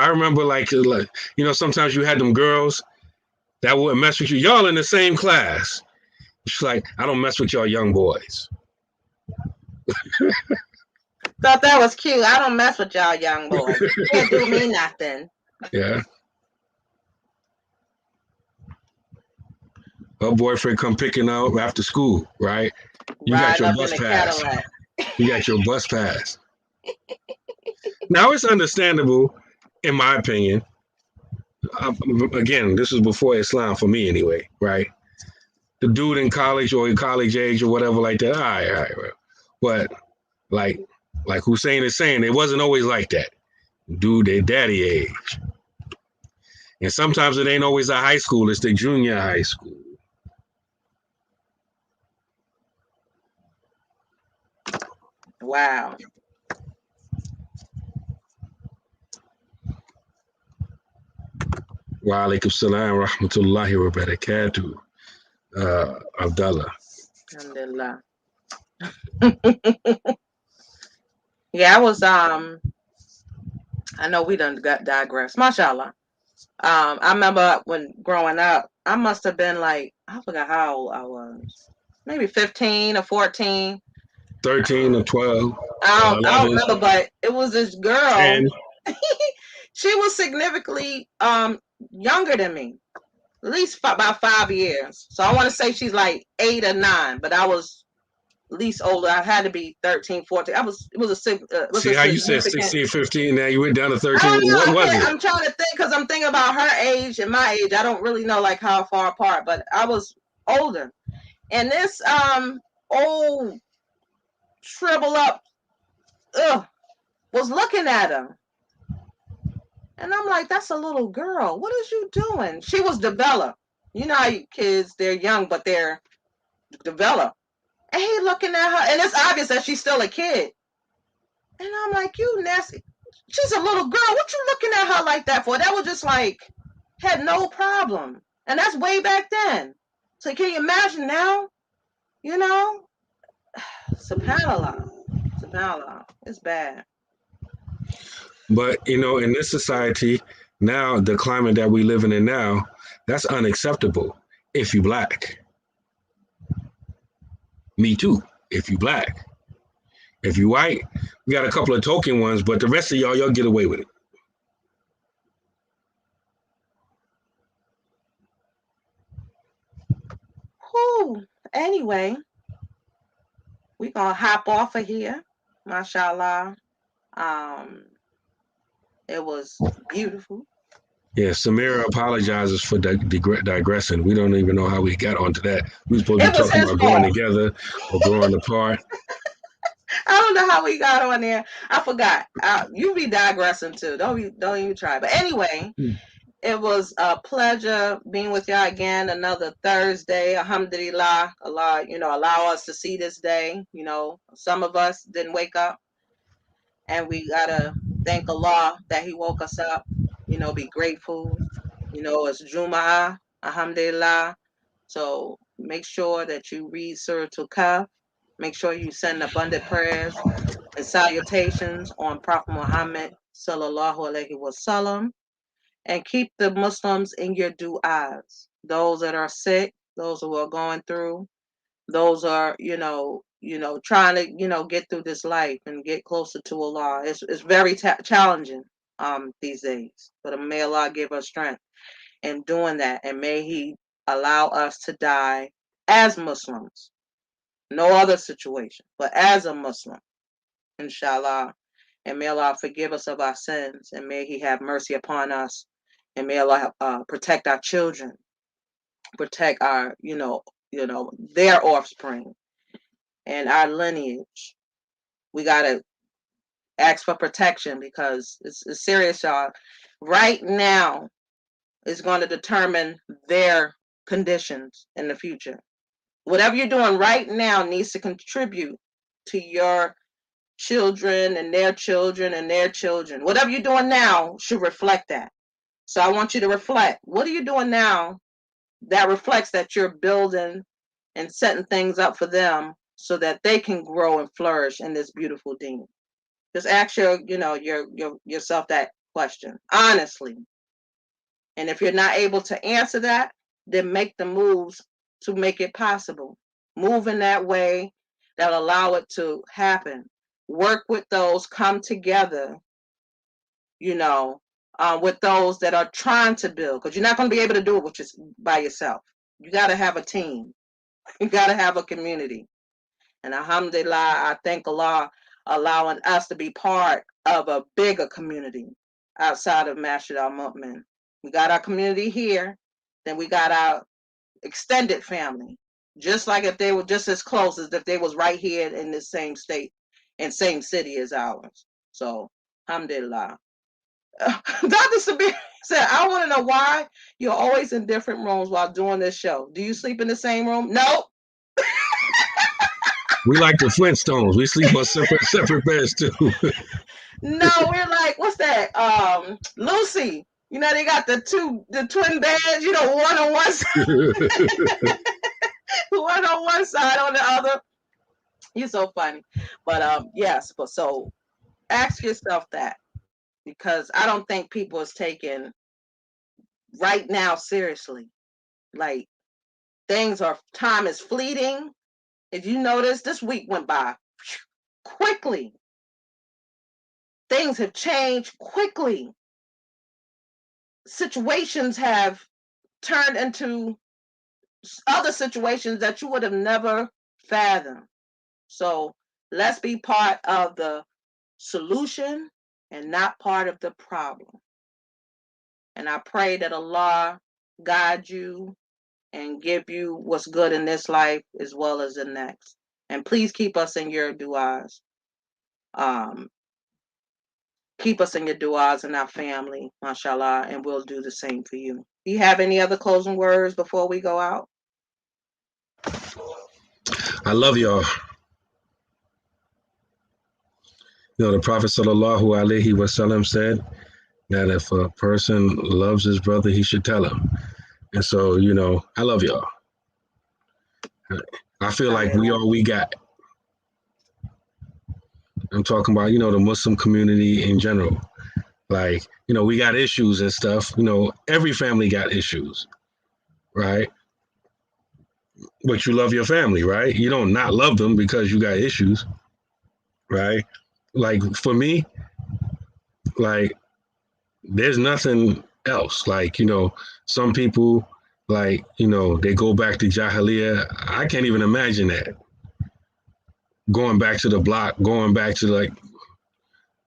remember like sometimes you had them girls that wouldn't mess with you. Y'all in the same class. She's like, I don't mess with y'all young boys. Thought that was cute. I don't mess with y'all young boys. You can't do me nothing. Yeah. Her boyfriend come picking her up after school, right? You got Riding your up in bus the pass. Cadillac. You got your bus pass. Now it's understandable, in my opinion. Again, this was before Islam for me, anyway, right? The dude in college or in college age or whatever like that. All right. Well. But like, like Hussein is saying, it wasn't always like that. Dude, they daddy age, and sometimes it ain't always a high school; it's the junior high school. Wow. Wa alaikum salam rahmatullahi wa barakatuh. Abdullah. Alhamdulillah. Yeah, I was I know we done got digressed. MashaAllah. I remember when growing up, I must have been like, I forgot how old I was. Maybe 15 or 14. 13 or 12, I don't 11, remember, but it was this girl. 10. She was significantly younger than me. At least about 5 years. So I want to say she's like 8 or 9, but I was at least older. I had to be 13, 14. It was See a how you said significant. 16, 15, now you went down to I 13. don't know. What was it? I'm trying to think because I'm thinking about her age and my age. I don't really know like how far apart, but I was older. And this old shrivel up was looking at her. And I'm like, that's a little girl. What is you doing? She was developed. You know how kids, they're young, but they're developed. And he looking at her, and it's obvious that she's still a kid. And I'm like, you nasty. She's a little girl. What you looking at her like that for? That was just like, had no problem. And that's way back then. So can you imagine now? You know? Subhanallah. Subhanallah. It's bad. But, in this society, now, the climate that we living in now, that's unacceptable if you black. Me too, if you black. If you white, we got a couple of token ones, but the rest of y'all get away with it. Whew. Anyway, we gonna hop off of here. MashaAllah. Um, it was beautiful. Yeah, Samira apologizes for digressing. We don't even know how we got onto that. We were supposed to It be was talking his about growing fault. together or growing apart. I don't know how we got on there. I forgot. You be digressing too. Don't even try. But anyway, it was a pleasure being with y'all again. Another Thursday. Alhamdulillah. Allah, allow us to see this day. Some of us didn't wake up, and we gotta thank Allah that He woke us up. Be grateful. It's Jum'ah. Alhamdulillah. So make sure that you read Surah Al-Kahf. Make sure you send abundant prayers and salutations on Prophet Muhammad sallallahu alaihi wasallam, and keep the Muslims in your du'as. Those that are sick, those who are going through, those are trying to get through this life and get closer to Allah. It's very challenging these days, but may Allah give us strength in doing that, and may He allow us to die as Muslims. No other situation, but as a Muslim, inshallah. And may Allah forgive us of our sins, and may He have mercy upon us, and may Allah protect our children, protect our, their offspring and our lineage. We gotta ask for protection because it's serious, y'all. Right now is going to determine their conditions in the future. Whatever you're doing right now needs to contribute to your children and their children and their children. Whatever you're doing now should reflect that. So I want you to reflect. What are you doing now that reflects that you're building and setting things up for them so that they can grow and flourish in this beautiful deen? Just ask yourself that question honestly. And if you're not able to answer that, then make the moves to make it possible. Move in that way that allow it to happen. Work with those, come together, you know, with those that are trying to build, because you're not going to be able to do it by yourself. You got to have a team. You got to have a community. And alhamdulillah, I thank Allah allowing us to be part of a bigger community outside of Masjid al-Mu'min. We got our community here, then we got our extended family. Just like if they were just as close as if they was right here in the same state and same city as ours. So, alhamdulillah. Dr. Sabir said, I want to know why you're always in different rooms while doing this show. Do you sleep in the same room? No. We like the Flintstones. We sleep on separate beds too. No, we're like, what's that? Lucy. You know, they got the twin beds, you know, one on one side, one on one side, on the other. You're so funny. But yes, but so ask yourself that, because I don't think people is taking right now seriously. Like, time is fleeting. If you notice, this week went by quickly. Things have changed quickly. Situations have turned into other situations that you would have never fathomed. So let's be part of the solution and not part of the problem. And I pray that Allah guide you and give you what's good in this life as well as the next. And please keep us in your du'as. Keep us in your du'as and our family, mashallah, and we'll do the same for you. Do you have any other closing words before we go out? I love y'all. You know, the Prophet sallallahu alaihi wasallam said that if a person loves his brother, he should tell him. And so, you know, I love y'all. I feel like we all we got. I'm talking about, you know, the Muslim community in general. Like, you know, we got issues and stuff. You know, every family got issues, right? But you love your family, right? You don't not love them because you got issues, right? Like, for me, like, there's nothing else. Like, you know, some people, like, you know, they go back to Jahiliyyah. I can't even imagine that. Going back to the block, going back to, like,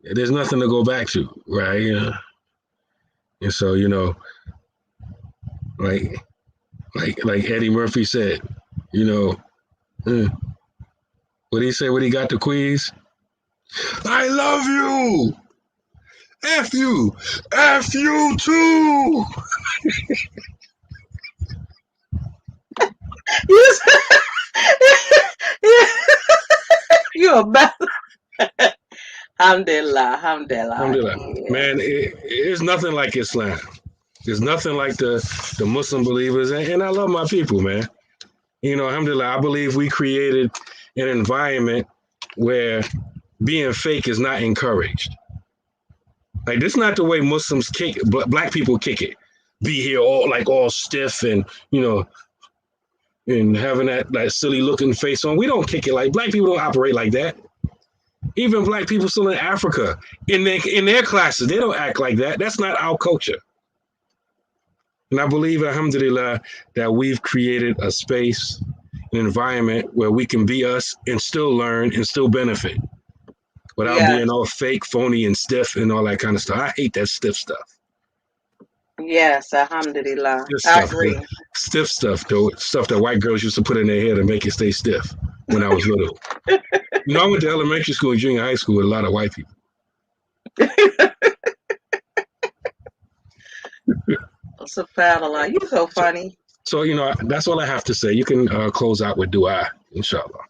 there's nothing to go back to, right? Yeah. And so, you know, like Eddie Murphy said, you know, what he said when he got the quiz? I love you. F you. F you too. You're bad. Alhamdulillah. Yeah. Man, it's nothing like Islam. There's nothing like the Muslim believers. And I love my people, man. You know, alhamdulillah, I believe we created an environment where being fake is not encouraged. Like, this is not the way Muslims kick, black people kick it. Be here all stiff and, you know, and having that silly looking face on. We don't kick it like black people don't operate like that. Even black people still in Africa, in their classes, they don't act like that. That's not our culture. And I believe, alhamdulillah, that we've created a space, an environment where we can be us and still learn and still benefit without being all fake, phony, and stiff and all that kind of stuff. I hate that stiff stuff. Yes, alhamdulillah. I agree. Stiff stuff, though. Stuff that white girls used to put in their hair to make it stay stiff when I was little. You know, I went to elementary school and junior high school with a lot of white people. SubhanAllah, you're so funny. So, you know, that's all I have to say. You can close out with dua, inshallah.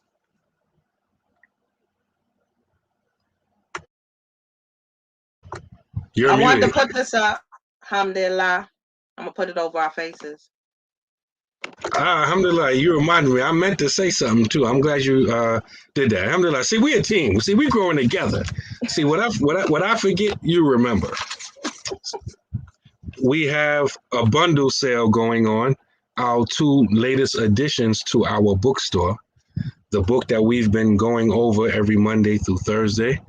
I wanted to put this up. Alhamdulillah. I'm going to put it over our faces. Alhamdulillah, you reminded me. I meant to say something too. I'm glad you did that. Alhamdulillah. See, we're a team. See, we're growing together. See, what I forget, you remember. We have a bundle sale going on. Our two latest additions to our bookstore. The book that we've been going over every Monday through Thursday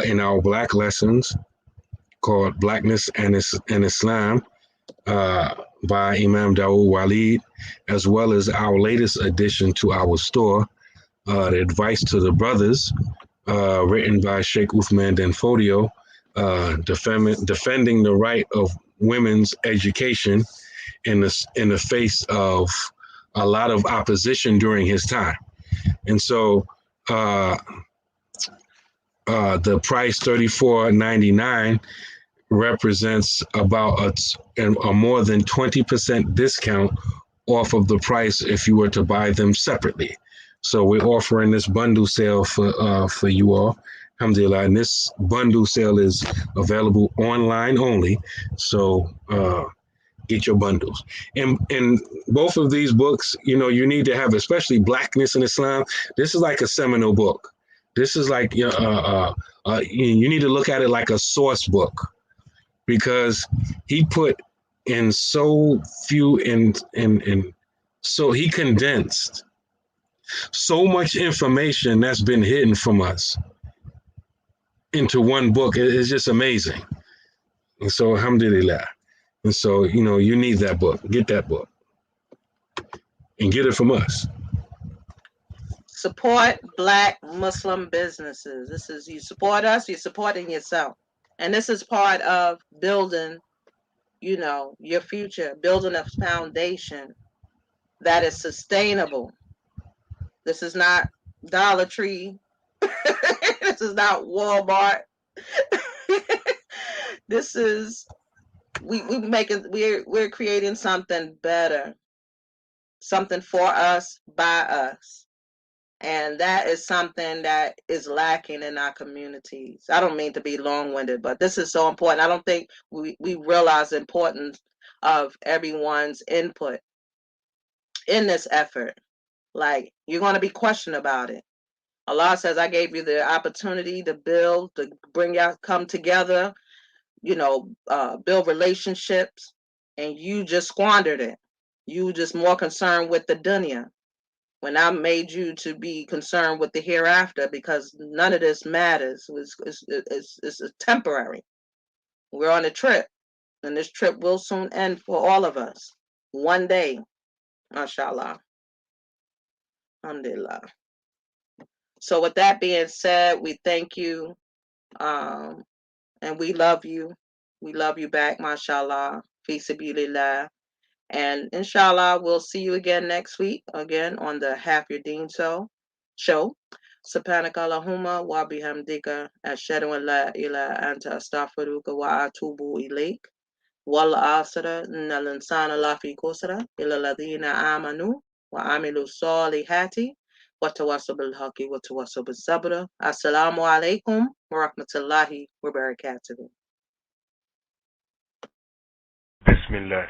in our Black lessons, called Blackness and Islam. by Imam Dawood Walid, as well as our latest addition to our store, The Advice to the Brothers, written by Sheikh Uthman Denfodio, defending the right of women's education in the face of a lot of opposition during his time. And so uh, the price $34.99 represents about a more than 20% discount off of the price if you were to buy them separately. So we're offering this bundle sale for you all. Alhamdulillah. And this bundle sale is available online only. So get your bundles. And both of these books, you know, you need to have, especially Blackness in Islam. This is like a seminal book. This is like you need to look at it like a source book, because he put in so few and so he condensed so much information that's been hidden from us into one book. It's just amazing. And so alhamdulillah. And so, you know, you need that book. Get that book. And get it from us. Support Black Muslim businesses. This is, you support us, you're supporting yourself. And this is part of building, you know, your future, building a foundation that is sustainable. This is not Dollar Tree. This is not Walmart. This is we're creating something better, something for us, by us. And that is something that is lacking in our communities. I don't mean to be long-winded, but this is so important. I don't think we realize the importance of everyone's input in this effort. Like, you're going to be questioned about it. Allah says, I gave you the opportunity to build, to bring out, come together, you know, build relationships, and you just squandered it. You just more concerned with the dunya, when I made you to be concerned with the hereafter, because none of this matters. It's temporary. We're on a trip, and this trip will soon end for all of us. One day, mashallah. Alhamdulillah. So with that being said, we thank you, and we love you. We love you back, mashallah. Fi sabilillah. And inshallah, we'll see you again next week, again on the Half Your Deen show. Subhanaka Allahumma wa bihamdika ashhadu an la ilaha anta astaghfiruka wa atubu ilayk. Wal asra innal insana lafi khusra illa alladhina amanu wa amilu salihati wa tawassaw bil haqqi wa tawassaw bis sabr. Assalamu alaikum wa rahmatullahi wa barakatuh. Bismillah.